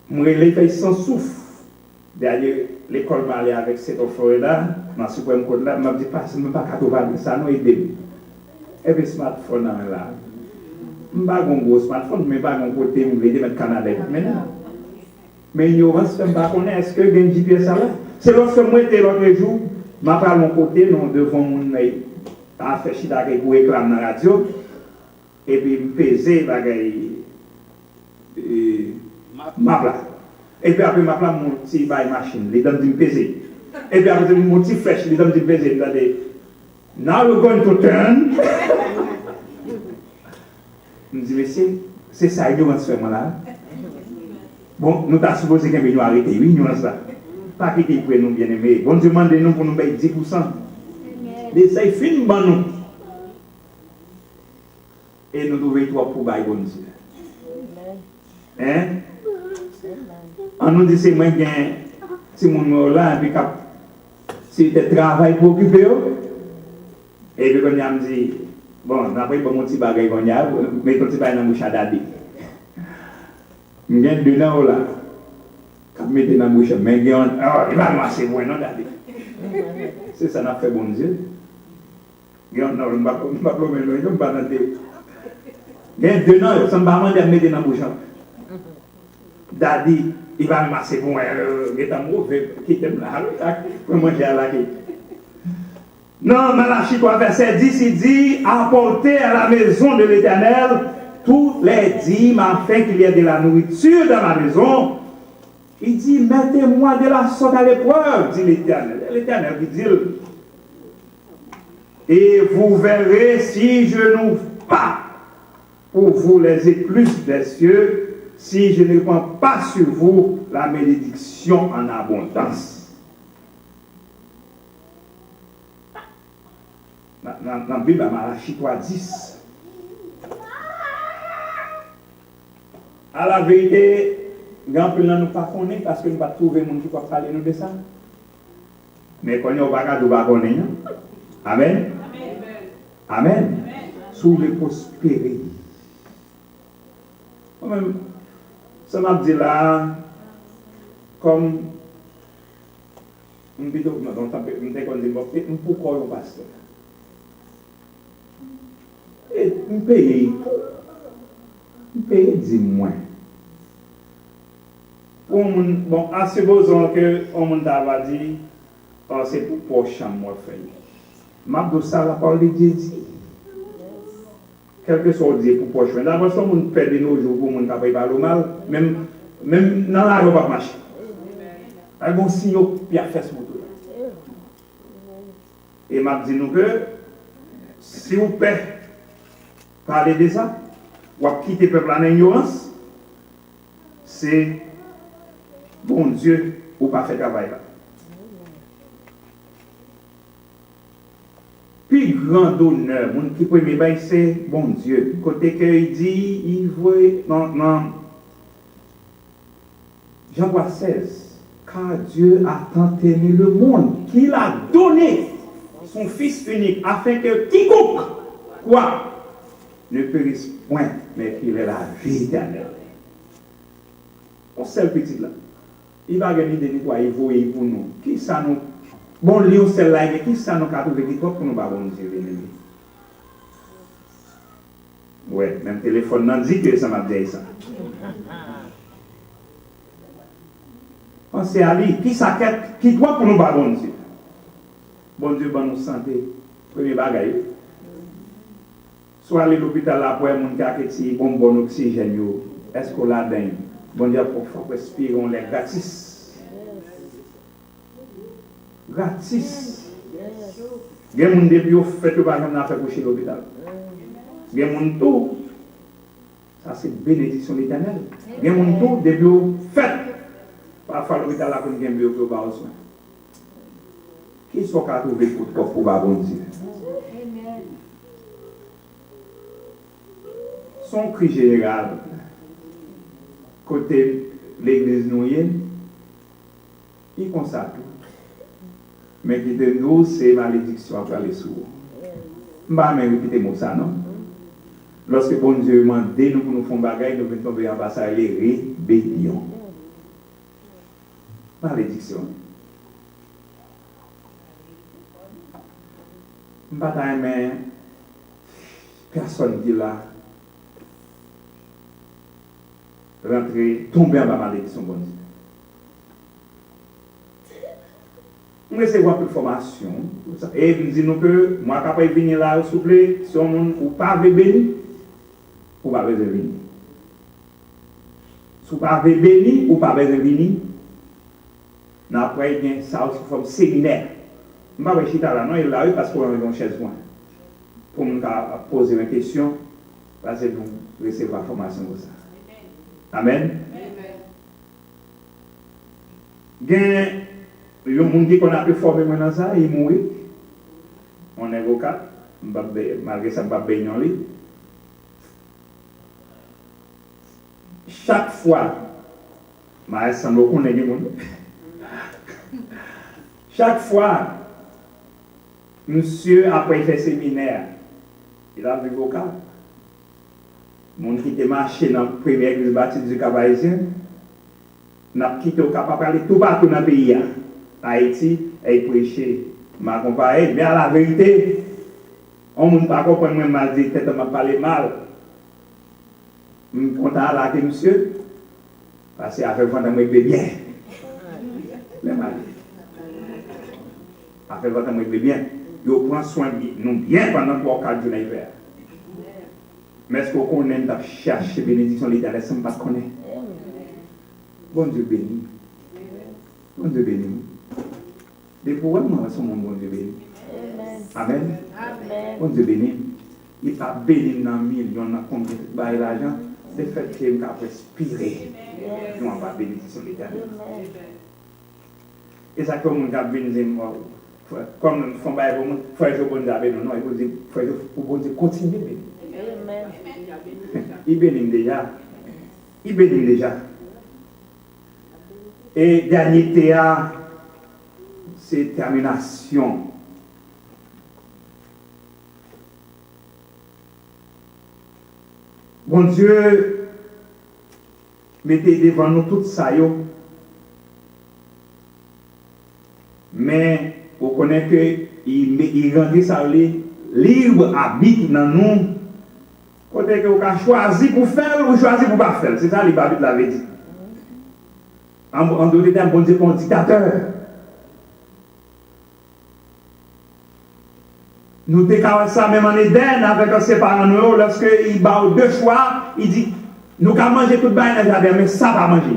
Moi, les pays sans souffle. D'ailleurs, l'école m'a allé avec cette offre-là, dans le Suprême Code là, m'a dit, pas, je ne pas capable ça, nous aider. Et puis, smartphone là. Je n'ai pas un gros smartphone, mais pas un côté, je vais mettre Canada maintenant. Mais ignorance, je ne sais pas est-ce que j'ai un GPS là. C'est lorsque moi, j'étais l'autre jour, je m'ai parlé de mon côté, nous devons mon à faire chier avec vous réclame dans la radio, et puis me peser ma place. Et puis après ma place, mon petit machine, les dames me peser. Et puis après mon petit flèche, les dames me peser. Now we're going to turn. Je me dis, monsieur, c'est ça, ignorance fait moi là. Bon, nous t'as supposé qu'on nous arrêter, oui, ignorance là. Pas quitter pour nous bien aimer. Bon Dieu demande nous pour nous payer 10%. Les ça fin ban nous. Et nous devons toi pour bailler bon Dieu. Hein? On nous dit c'est moi bien si mon là puis cap si tu travail pour occuper et puis on me dit bon après bon petit bagage on y a mais ton petit bagage dans bouche à dadi. M'gain dedans là. Cap mettre dans bouche mais il va marcher bon non dadi. C'est ça n'a fait bon Dieu. Non, on va pas me pas dans des. Gain dedans ça m'a demandé de mettre dans bouche. Dadi il va marcher pour moi, il est mauvais, quitter là, pour manger à la quai. Non, Malachie 3, verset 10, il dit, apportez à la maison de l'Éternel tous les dîmes afin qu'il y ait de la nourriture dans la maison. Il dit, mettez-moi de la sorte à l'épreuve, dit l'Éternel. L'Éternel dit, et vous verrez si je n'ouvre pas pour vous les écluses des cieux, si je ne prends pas sur vous la bénédiction en abondance. Dans la Bible, à Malachie 3:10. À la vérité, grand peu nous pas connaît parce que nous pas trouver monde qui peut parler nous de ça. Mais quand on va nous pas connaître. Amen. Amen. Sous les prospérités. Même ça m'a dit là, comme une vidéo, pourquoi on passe et on paye 10 mois. Bon, à supposons que on m'a dit, c'est pour prochain mois faire. M'a dit ça, la parole de Dieu dit. Quelque chose dit pour prochain. D'abord, si on perd de nos jours pour mon capable par le mal, même dans la rue, pas marcher. Un bon signe qui a fait ce moto. Et m'a dit nous que si vous pouvez parler de ça, ou quitter le peuple en ignorance, c'est bon Dieu ou pas faire travail là. Puis grand honneur, mon qui peut me bailler, c'est bon Dieu. Côté que il dit, il voit non. Jean 16, car Dieu a tant aimé le monde qu'il a donné son Fils unique afin que quiconque quoi ne périsse point, mais qu'il ait la vie éternelle. On seul petit là, il va gagner des nettoyer pour nous. Qui ça nous bon, Léon, celle-là, qui ça nous a trouvé qui pour nous pas bon Dieu, l'ennemi. Ouais, même téléphone n'a dit que ça m'a dit ça. Pensez à lui, qui ça qui doit pour nous pas bon Dieu. Bon Dieu, bon nous santé, Premier bagage. Soit aller à l'hôpital là pour un monde qui a un bon oxygène. Est-ce qu'on l'a donné? Bon Dieu, pour respirer, on les gratis. Gratis. Il y a des gens qui ont fait le bagage pour faire coucher l'hôpital. Il y a des gens tout. Ça, c'est bénédiction de l'Éternel. Il y a des gens tout, des gens fait. Parfois, l'hôpital là, pour nous gagner, pour avoir soin. Qui sont qu'à trouver pour bon Dieu? Son cri général, côté l'église noyenne, il constate. Mais qui de nous, c'est malédiction après les sourds. Je ne vais pas répéter ça, non? Lorsque bon Dieu m'a dit nous pour nous faire bagaille, nous venons tomber en bas, ça les rébellions. Malédiction. Je ne vais pas aimer personne qui là. Rentrer, tomber en bas malédiction, bon Dieu. Nous recevons plus de formation. Et nous disons que moi, quand je viens là, s'il vous plaît, si on ne pas béni, ou pas besoin de venir. Si vous pas béni, ou pas besoin de venir, après, il y a ça sous forme séminaire. Je ne vais pas chiter là, non, il l'a eu parce qu'on a une chaise moi. Pour nous poser une question, parce que nous recevons la formation pour ça. Amen. Il y a des gens qui ont pu former dans ça, ils mourent. On est avocat, malgré ça, je ne vais pas baigner. Chaque fois, chaque fois, monsieur, après faire séminaire, il a vu avocat. Mon qui était marché dans la première église baptiste du Cap-Haïtien, n'a quitté au Cap, parler tout partout dans le pays, Haïti, et prêcher. M'a comparé, mais à la vérité, on ne peut pas comprendre, moi, mal dit, peut-être m'a parlé mal. Je suis content à la monsieur, parce qu'avec votre amour, il bien. Les mal. Avec votre amour, il bien. Il prend soin de nous bien pendant 3 ou 4 jours d'hiver. Mais est-ce qu'on connaît de chercher bénédiction de l'Éternel sans pas connaître? Bon Dieu béni. Bon Dieu béni. Et pourquoi moi, son bon Dieu béni? Amen. Bon Dieu béni. Il n'est pas béni dans 1 million, dans combien de l'argent? C'est le fait qu'il a respirer. Nous n'avons pas bénédiction de l'Éternel. Et ça, comme on a béni, comme nous faisons pas bon, frère, je bon Dieu béni. Non, il faut dire, frère, bon Dieu continue béni. Il bénit déjà. Il bénit déjà. Et dernier théâtre, c'est termination. Bon Dieu, mettez devant nous tout ça. Mais vous connaissez qu'il rendit ça libre habite dans nous. Côté que vous avez choisi pour faire ou choisi pour ne pas faire. C'est ça que l'Bible l'avait dit. En d'autres termes, bon Dieu, pour un dictateur. Nous déclarons ça même en Éden avec ses parents, lorsqu'il bat 2 choix, il dit nous allons manger tout le bain dans le jardin, mais ça va manger.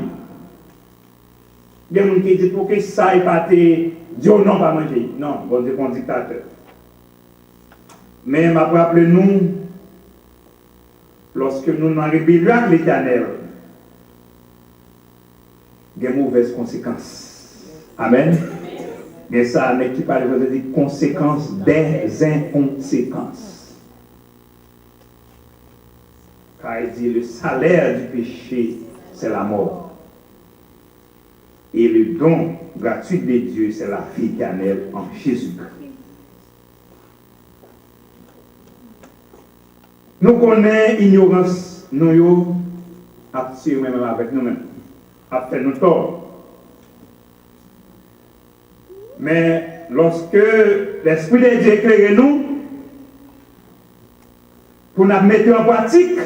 Il y a des gens qui disent pour que ça n'est pas Dieu non pas manger. Non, bon Dieu, pour un dictateur. Mais rappelez-nous, lorsque nous n'en rébellions avec l'Éternel, il y a de mauvaises conséquences. Amen. Mais ça, mais qui parle de conséquences des inconséquences. Car il dit le salaire du péché, c'est la mort. Et le don gratuit de Dieu, c'est la vie éternelle en Jésus-Christ. Nous connaissons l'ignorance, nous sommes même avec nous-mêmes, après nous tort. Mais lorsque l'Esprit de Dieu éclaire nous, pour nous mettre en pratique,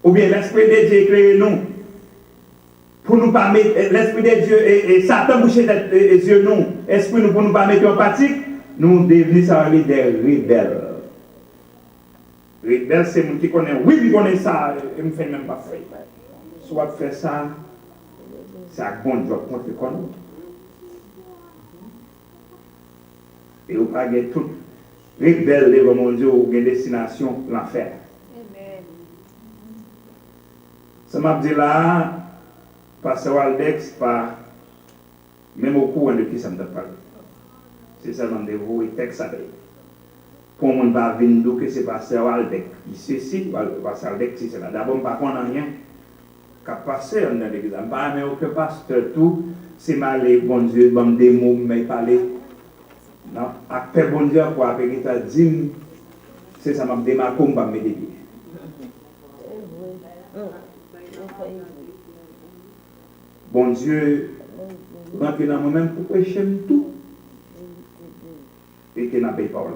ou bien l'Esprit de Dieu éclaire nous, pour nous pas mettre l'Esprit de Dieu et Satan boucher les yeux nous, Esprit nous pour nous pas mettre en pratique, nous devenons ça des rebelles. Rebelles, c'est gens qui connaissent, oui, je connais ça, et je ne fais même pas faire. Soit faire ça, c'est un bon job contre l'économie. Et vous pas tout rebelle, les mon Dieu, ou une destination, l'enfer. Ça m'a dit là, Pasteur Waldex, pas même au courant de qui ça me parle. C'est seulement de vous et texte à dire. Pour moi, va venir que c'est Pasteur Waldex. Ici, si, Pasteur Waldex, c'est là. D'abord, par contre, rien. Qu'à passer dans l'église. Pas mais aucun pasteur, tout, c'est malé, bon Dieu, bon des mots, mais parler. Non, après bon Dieu, pour appeler ta dîme, c'est ça m'a démarqué, on va me dire. Bon Dieu, rentre dans moi-même pour prêcher tout. Et qu'il n'a pas parole.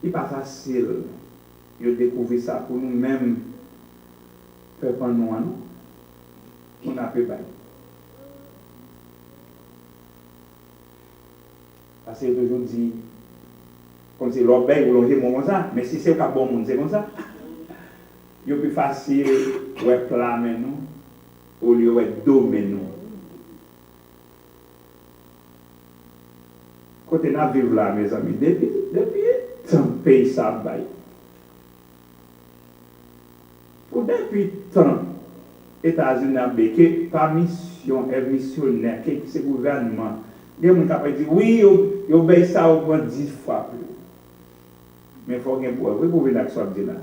Il n'est pas facile de découvrir ça pour nous-mêmes. Faire pas nous, on a fait bail. Parce que toujours dit, comme si l'obéi ou l'obéi comme ça, mais si c'est un bon monde, c'est comme ça. Il est plus facile de clamer nous au lieu de dominer nous. Quand on vivre là, mes amis, depuis tant pays ça bail. Pour depuis tant, États-Unis ont béqué par mission, missionnaire, qui c'est gouvernement. Il y a des gens qui disent oui, ils obéissent ça au moins 10 fois plus. Mais il faut qu'il y ait pour vous venir soit là.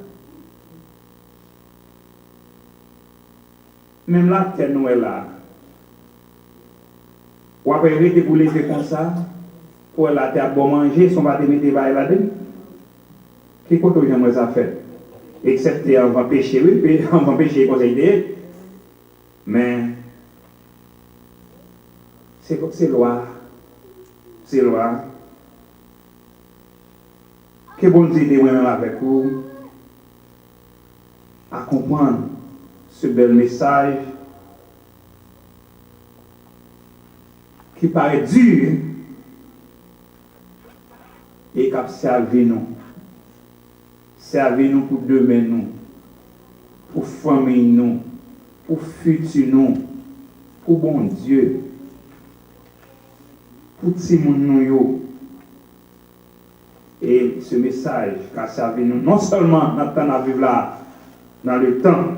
Même là, nous est là. Ou après, arrêter pour laisser comme ça, pour la terre bon manger, son va te mettre là-dedans. Qu'est-ce que j'aimerais ça faire? Excepté on va pêcher, oui, on va pêcher conseil d'eux. Mais c'est loi. C'est loi. Que bon Dieu moi-même avec vous à comprendre ce bel message qui paraît dur et qui a servi nous. Servi nous pour demain nous, pour famille nous, pour futur nous, pour bon Dieu, pour tout le monde. Et ce message qui a servi nous, non seulement dans le temps de vivre là, dans le temps,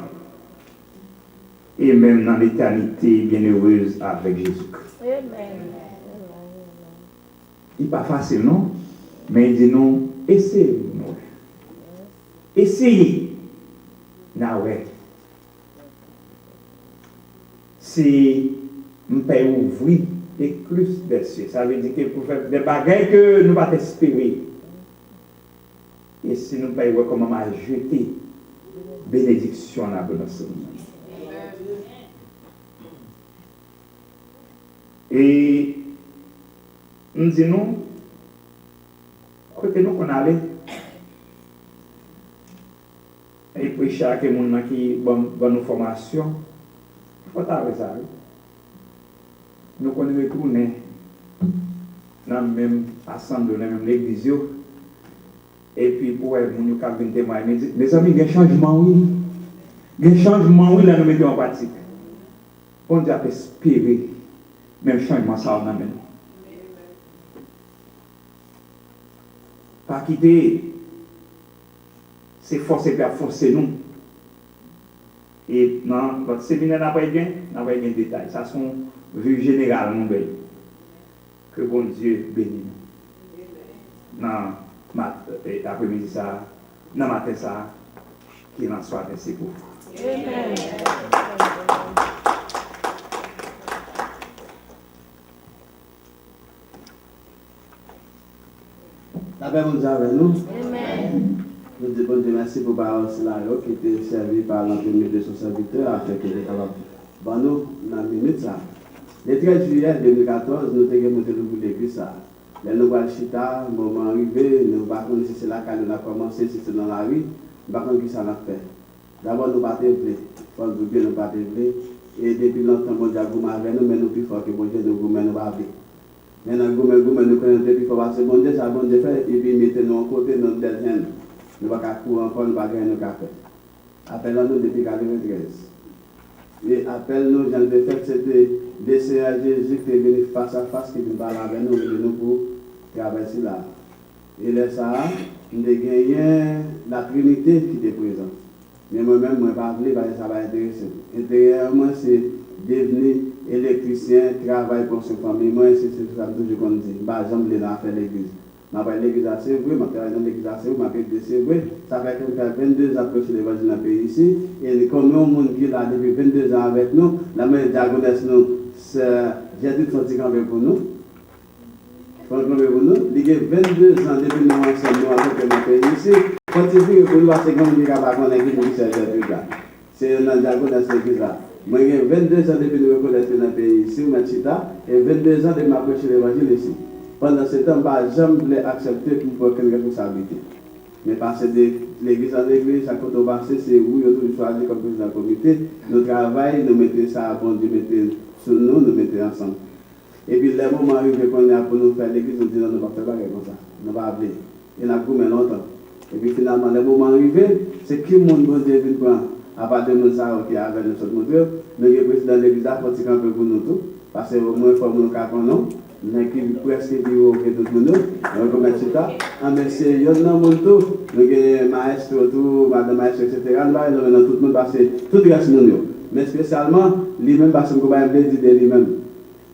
et même dans l'éternité bienheureuse avec Jésus-Christ. Il n'est pas facile, non? Mais il dit non, essayez-nous. Essayez. Na ouais. Si nous pouvons ouvrir les clus des cieux, ça veut dire que pour faire des bagages que nous ne pas espérer. Et si nous pouvons voir comment jeter bénédiction dans notre vie. Et nous disons, côté nous qu'on allait, et puis chaque monde qui donne nos formations, il faut avoir ça. Nous connaissons retourner dans la même assemblée, dans la même église, et puis pour nous qui viennent témoigner, mes amis, il y a un changement, oui. Il y a un changement, oui, là nous mettons en pratique. On doit espérer, même changement, ça on amène. Pas quitter. C'est forcer pour forcer nous. Et dans votre séminaire, n'a pas bien de détails. Ça sont vues générales, mon pays. Que bon Dieu bénisse nous. Dans l'après-midi, ça, dans le matin, ça, qu'il en soit ainsi pour vous. Amen. La paix vous avec nous. Amen. Nous disons bon Dieu merci pour parole scénario qui était servi par l'entraîneur de son serviteur afin qu'il est capable de nous dans la minute ça. Le 13 juillet 2014, nous avons monté le bout de l'église ça. Les nous allons chita, moment arrivé, nous ne savons pas si c'est là qu'on a commencé, si c'est dans la rue, nous ne savons pas qui ça l'a fait. D'abord nous ne pas blé, faut nous bien nous pas blé. Et depuis longtemps, bon Dieu, vous m'avez nous, mais nous plus fort que bon Dieu, nous vous nous pas blé. Maintenant, nous connaissons depuis qu'il faut passer bon Dieu, ça bon Dieu fait, et puis mettez-nous en côté notre dernière. Nous ne pouvons pas courir encore, nous ne pouvons pas gagner nos cafés. Appelons-nous depuis 93. Et appelle-nous, Jean de fait, c'était des Seigneur Jésus qui est venu face à face, qui vient parler avec nous pour traverser là. Et là, ça, nous avons gagné la Trinité qui était présente. Mais moi-même, je ne vais pas appeler parce que ça va intéresser. Intérieurement, c'est devenir électricien, travailler pour sa famille. Moi, c'est ça que je dis. Bah, j'aime les faire l'église. Je vais l'église assez vrai, je vais dans l'église assez vrai, je vais c'est vrai. Ça fait que 22 ans que je suis l'évangile dans le pays ici. Et comme nous, monde qui est là depuis 22 ans avec nous, la mère diagonesse nous, j'ai dit son petit campé pour nous. Franchement, pour nous, il y a 22 ans depuis nous ensemble avec le pays ici. Quand tu dis que nous, c'est comme nous qui avons l'église qui s'est fait. C'est un diagonesse l'église là. Moi, j'ai 22 ans depuis nous reconnaître dans le pays ici, Machita, et 22 ans de m'approcher l'évangile ici. Pendant ce temps, je ne jamais accepté pour aucune responsabilité. Mais parce que l'église en église, à côté de passer, c'est où nous avons choisi comme président du comité. Nous travaillons, nous mettons ça à bon Dieu, mettons sur nous, nous mettons ensemble. Et puis, le moment arrivé qu'on a pour nous faire l'église, nous disons, nous ne pouvons pas faire comme ça. Nous ne pouvons pas appeler. Et nous avons combien longtemps. Et puis, finalement, le moment arrivé, c'est qui le monde bon Dieu vient prendre. À part de nous, ça, qui avait nous autres monteurs, nous avons président de l'église, pour un peu pour nous tous. Parce que au moins, il faut que nous nous nous avons presque dit que tout le monde, nous avons commencé ça. Mais c'est un monde, nous avons maestro, madame maestro, etc. Nous avons tout le monde passé, tout le reste nous. Mais spécialement, lui-même, parce que nous avons dit de lui-même.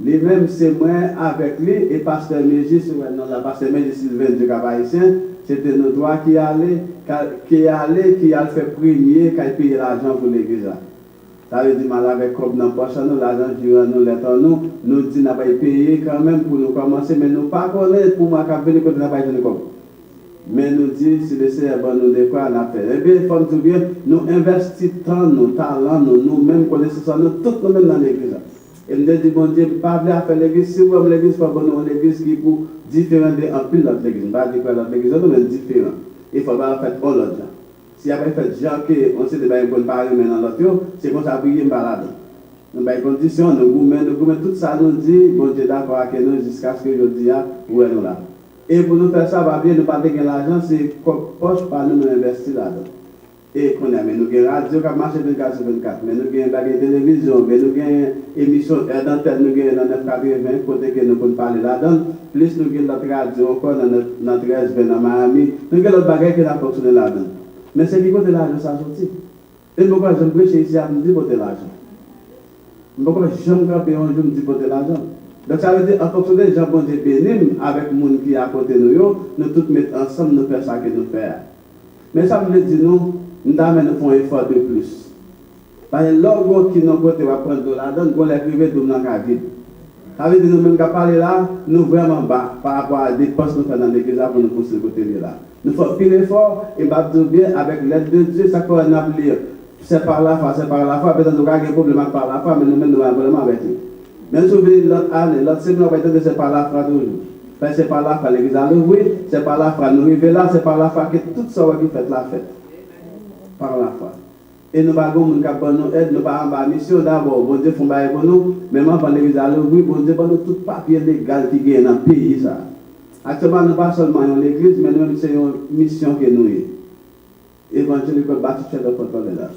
Lui-même, c'est moi avec lui et pasteur Méjis, la pasteur Méjis Sylvain du Cap-Haïtien, c'était nos droits qui allaient faire premier, qui payaient l'argent pour l'église. Ça veut dire mal avec comme dans poche nous l'argent durant nous l'état nous dit n'a pas payé quand même pour nous commencer mais nous pas connaître pour moi quand venir côté n'a pas donné comme mais nous dit si le Seigneur nous de quoi on a fait et bien comme tout bien nous investissons tant nos talents nous même connaissons nous tout nous même dans l'église et nous dit bon Dieu pas à faire l'église si vous avez l'église pas bonne l'église qui pour différent de en plus l'autre l'église pas dire que l'autre l'église mais différent il faut pas faire tout l'autre. Si après fait gens qu'on sait de bien bonne parole maintenant l'autre, c'est comme ça briller malade. Nous avons des conditions, nous gouvernons tout ça, nous dit, bon Dieu d'accord avec nous jusqu'à ce que je dis, où est-nous là. Et pour nous faire ça, va bien, nous pas gagner l'argent, c'est poche par nous investir là-dedans. Et qu'on a, mais nous avons radio qui marche 24 sur 24, mais nous avons des télévision, mais nous avons émission d'antenne, nous avons dans 980, côté que nous pouvons parler là-dedans, plus nous avons notre radio encore dans notre 13 dans Miami, nous avons d'autres bagages qui ont fonctionné là-dedans. Mais c'est qui côté l'argent ça sorti. Et pourquoi je me prêche ici à me dire côté l'argent. Pourquoi je me camper un jour me dire côté l'argent. Donc ça veut dire en fonction des gens bon Dieu bénis avec le monde qui est à côté de nous tous mettons ensemble nous faire ça que nous faisons. Mais ça veut dire nous faisons un effort de plus. Parce que l'orgue qui nous côté va prendre de l'argent, nous les priver de nous dans vide. Ça veut dire nous même qu'à parler là, nous vraiment bas par rapport à des postes nous faisons dans l'église pour nous pousser le côté là. Nous faisons pile effort et nous bien avec l'aide de Dieu, ça qu'on a appelé. C'est par la foi, peut-être nous avons un problème par la foi, mais nous-mêmes nous avons un problème avec lui. Même si vous voulez l'autre année, l'autre semaine, on va dire que c'est par la foi toujours. C'est par la foi l'église a l'ouvrir, c'est par la foi nous arriver là, c'est par la foi que tout ça qui fait la fête. Par la foi. Et nous ne pouvons pas nous aider, nous ne pouvons pas mission d'abord, bon Dieu font bailler pour nous, même avant l'église a l'ouvrir, bon Dieu pour nous tout papier légal qui est dans le pays. Ça. Actuellement, nous ne pas seulement dans l'église, mais nous c'est une mission que nous avons. Évangélique baptiste de contrôle là.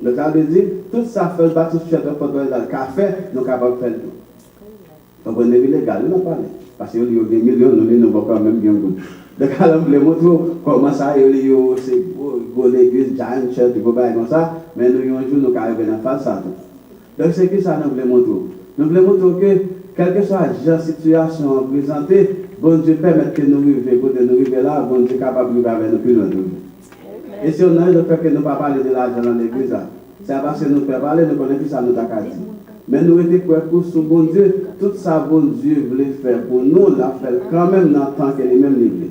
Le cas de dire, tout ça fait baptiste de contrôle là, café, nous sommes capables de faire tout. Donc on est illégal, nous parlons. Parce qu'il y a des millions, nous ne pouvons pas même bien goût. Donc alors, je montre comment ça, il y a l'église, giant church, comme ça, mais nous un jour nous arrivons dans la façade. Donc c'est qui ça nous voulons montrer? Nous voulons montrer que, quelle que soit la situation présentée, bon Dieu permet que nous arrivions là, bon Dieu est capable de vivre avec nous plus loin. Et si on a le fait que nous ne pas parler de l'argent dans l'église, c'est parce que nous pouvons parler, nous connaissons plus ça nous avons dit. Mais nous étions prêts pour ce bon Dieu, tout ça bon Dieu voulait faire pour nous, l'a fait quand même dans le temps qu'elle est même livrée.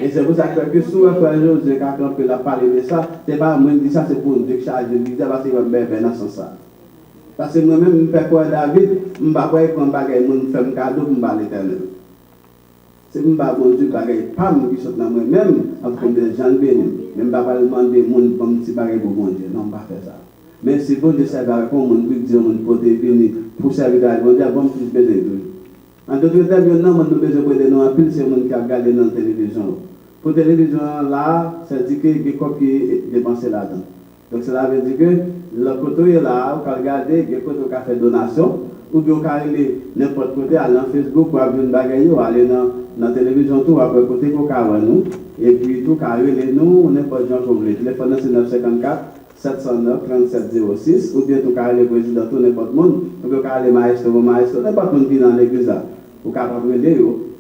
Et c'est pour ça que souvent quand Josué a parlé de ça, ce n'est pas moi qui dis ça, c'est pour nous que charge de l'idée, parce que je vais faire dans ce sens. Parce que moi-même, je fais quoi David, je ne vais pas prendre un bagage, je fais un cadeau pour l'éternel. C'est que je ne vais pas bon Dieu bagage, pas moi qui saute dans moi-même, en train de gens bénis. Mais je ne vais pas demander mon petit bagage pour mon Dieu, non, je ne vais pas faire ça. Mais si bon Dieu sert avec mon Dieu, mon côté béni, pour servir à bon Dieu, bon plus besoin de lui. En d'autres termes, nous avons besoin de nous appeler, c'est le monde qui a regardé dans la télévision. Pour la télévision, là, c'est dit que les copies est dépensé là-dedans. Donc cela veut dire que le côté là, vous regardez, il y a côté qui a fait donation, ou bien vous aller n'importe côté, aller dans Facebook pour avoir une bagaille, ou aller dans la télévision, tout, après côté pour nous, et puis tout, carré nous, n'importe quoi que vous voulez. Le téléphone c'est 954 709 3706, ou bien tout, carré le président, tout, n'importe monde, ou bien carré le maestro, n'importe monde qui est dans l'église là, vous capable de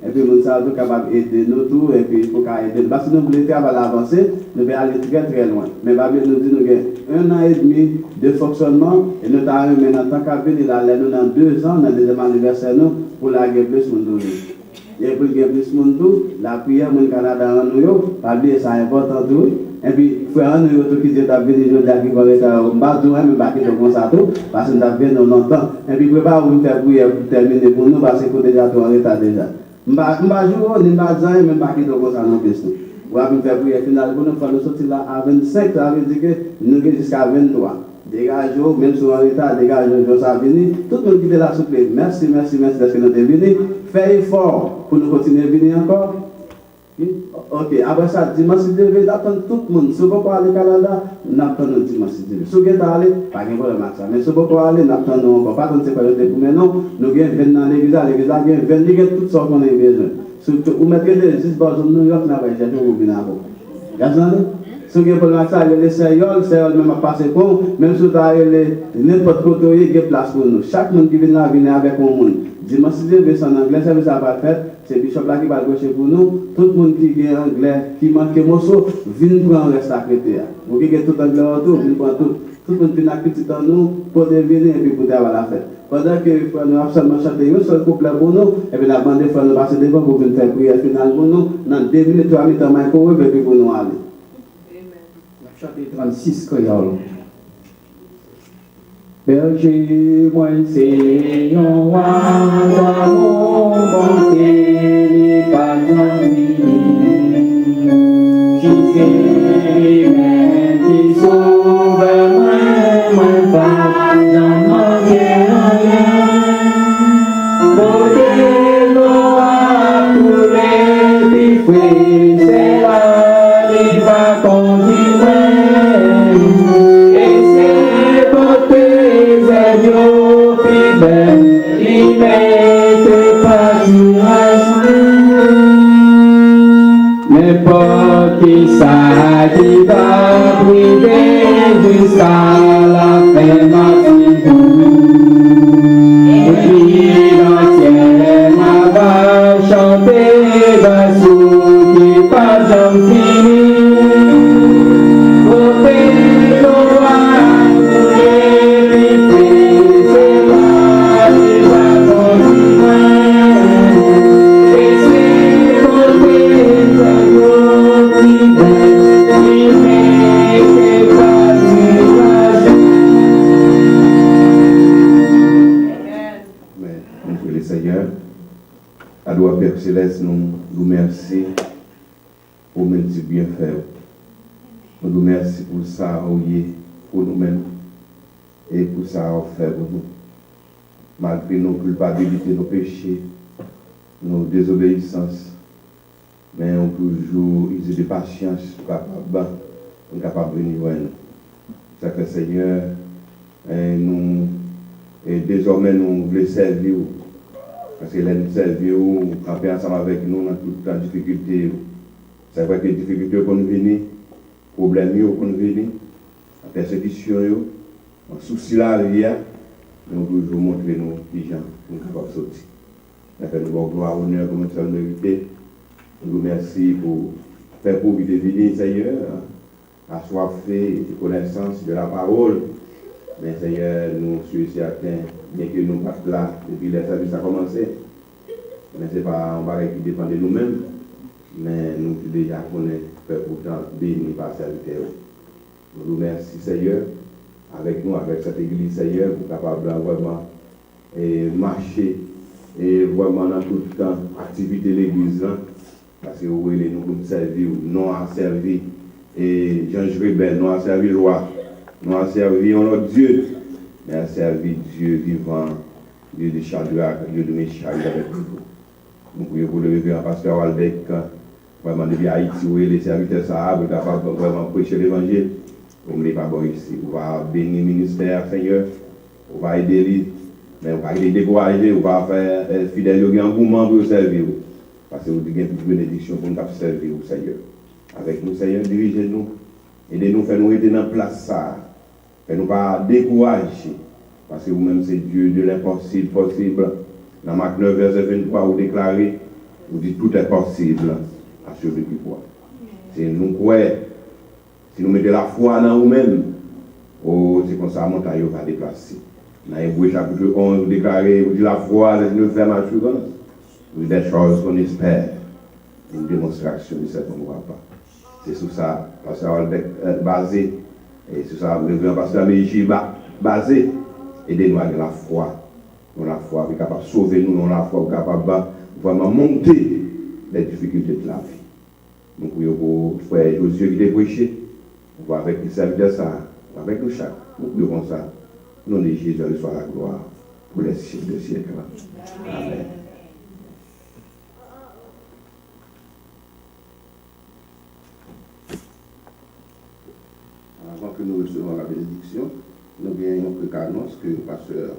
et puis nous sommes capables d'aider nous tous, et puis pour aider. Parce que nous voulons travailler avancer, nous allons aller très très loin. Mais Babel nous dit que nous avons 1 an et demi de fonctionnement, et nous avons maintenant qu'à venir là, nous dans 2 ans, dans le deuxième anniversaire, pour la guerre plus de monde. Et pour gagner plus de monde, la prière, mon Canada, nous, Babel, c'est important tout. Et puis, frère, nous avons qui dit que nous avons été en bas de nous, mais ça tout, parce que nous avons longtemps. Et puis, préparez vous faire prière pour terminer pour nous, parce que nous déjà tout en état déjà. Mba jour ni mba zan même pas qui donc ça non question. On va faire prière finale pour nous faire sortir là à 25, ça veut dire que nous jusqu'à 23. Dégagez même sur en état dégagez ça venir tout le monde qui est là s'il vous plaît. Merci d'être venu. Faites effort pour nous continuer à venir encore. Ok, après ça, dimanche de d'attendre tout le monde. Si vous pouvez aller au Canada, nous attendons dimanche de Si vous pouvez aller, pas de problème avec ça. Mais si vous pouvez aller, nous attendons encore. Pas de période pour maintenant. Nous avons 20 dans l'église, l'église a 20, tout ça qu'on a besoin. Surtout, vous mettez des 10 bars de New York, j'ai tout oublié avant. Vous avez si vous avez problème avec ça, les Seigneurs même à passer pour, même si vous avez n'importe côté, il y a place pour nous. Chaque monde qui vient là, vient avec un monde. Dimanche de c'est en anglais, ça va faire. C'est Bishop là qui va gaucher pour nous. Tout le monde qui est anglais, qui manque un morceau, vient prendre reste à côté. Vous qui êtes tout anglais autour, vient prendre tout. Tout le monde vient petit en nous pour venir et puis pour avoir la fête. Pendant que nous avons seulement chanté un seul couplet pour nous, et puis la bande de frères nous passer devant pour venir faire prière finale pour nous. Dans 2 minutes, 3 minutes, on va courir et puis pour nous aller. Chanter 36 créoles. Berger, moi, c'est un roi, mon bonté, pas qui qui sauve moi, pas rien. Beauté, loi, tous les fruits, c'est là, il va continuer. Il n'était pas du n'importe qui ça qui va priver jusqu'à la fin maximum. Et puis l'ancienne va chanter verso qui pas jamais fini. Père Céleste, nous remercions pour nous bien faire. Nous nous remercions pour ça, pour nous-mêmes, et pour ça, fait pour nous. Malgré nos culpabilités, nos péchés, nos désobéissances, mais on peut toujours user de patience pour capable de venir voir nous. Sacré Seigneur, et désormais nous voulons servir. Parce que nous servons, camper ensemble avec nous dans toute la difficulté. C'est vrai que les difficultés qu'on vient, les problèmes qu'on vient, la persécution, le souci la vie, nous devons toujours montrer nos petits gens pour nous capables de sortir. Nous avons gloire, honneur, comme nous sommes mérités. Nous vous remercions pour faire pour vous venir, Seigneur, assoiffé de connaissance de la parole. Mais Seigneur, nous sommes certains, bien que nous pas là depuis les services a commencé, mais ce n'est pas un bagage qui dépend de nous-mêmes, mais nous déjà connaissons, pourtant béni par serviteur. Nous vous remercions, Seigneur, avec nous, avec cette église, Seigneur, pour capable vraiment marcher et vraiment dans tout le temps, activité de l'église, parce que vous voulez nous servir, non à servir, et Jean-Jules Rebelle, non à servir loi. Nous avons servi notre Dieu, mais à servir Dieu vivant Dieu de Shadrach, Dieu de Meshach avec vous. Nous prions pour le révérend pasteur Waldeck, vraiment depuis Haïti, où les serviteurs sahab, capable de vraiment prêcher l'évangile. Vous ne pas bon ici. On va bénir le ministère, Seigneur. On va aider lui. Mais on va les décourager, on va faire fidèle au engouement pour servir. Parce que vous avez toute bénédiction pour nous servir, Seigneur. Avec nous, Seigneur, dirigez-nous. Aidez-nous, faites-nous aider dans la place ça. Faites-nous pas décourager. Parce que vous-même, c'est Dieu de l'impossible possible. Dans Marc 9, verset 23, vous déclarez, vous dites tout est possible à celui qui croit. Si nous croyons, si nous mettons la foi dans nous-mêmes, oh, c'est comme ça, la montagne va déplacer. Dans Hébreux chapitre 11, vous déclarez, vous dites la foi, laisse-nous faire ma assurance. Vous dites des choses qu'on espère. Une démonstration de ce qu'on ne voit pas. C'est sur ça, pasteur Waldeck basé, et sur ça, le révérend pasteur Méji basé. Aidez-nous avec la foi. Nous la foi, qui est capable de sauver nous, nous la foi, qui est capable de vraiment monter les difficultés de la vie. Nous prions pour frère Josué qui est prêché. On va avec les serviteurs, ça, avec nous chaque. Nous prions comme ça. Nous, de Jésus, reçoit la gloire pour les siècles de siècles. Amen. Avant que nous recevons la bénédiction, nous avons une précannonce que le pasteur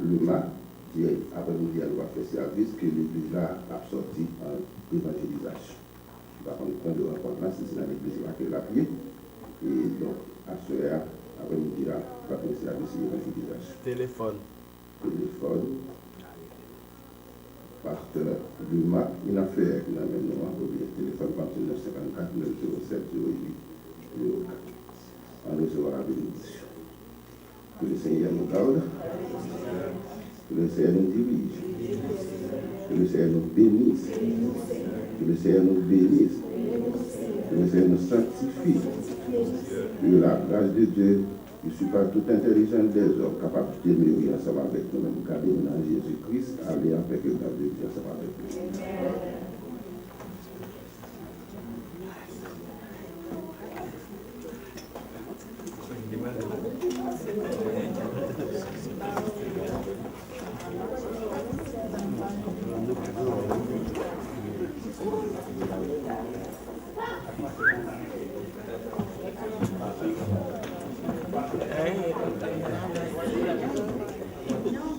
Luma dit après-midi, elle va faire service, que l'église a sorti en évangélisation. Par contre, quand on rencontre là, c'est dans l'église qui l'a pied. Et donc, à ce moment après-midi, là, va faire service d'évangélisation. Téléphone. Pasteur Luma, il a fait un amendement pour le téléphone 2954 907 08 04. On recevra la bénédiction. Que le Seigneur nous garde, que le Seigneur nous dirige, que le Seigneur nous bénisse, que le Seigneur nous bénisse, que le Seigneur nous sanctifie, que la grâce de Dieu, qui supère toute intelligence des hommes, capable de demeurer ensemble avec nous-mêmes, garder nous dans Jésus-Christ, aller avec le grâce de Dieu ensemble avec nous. No.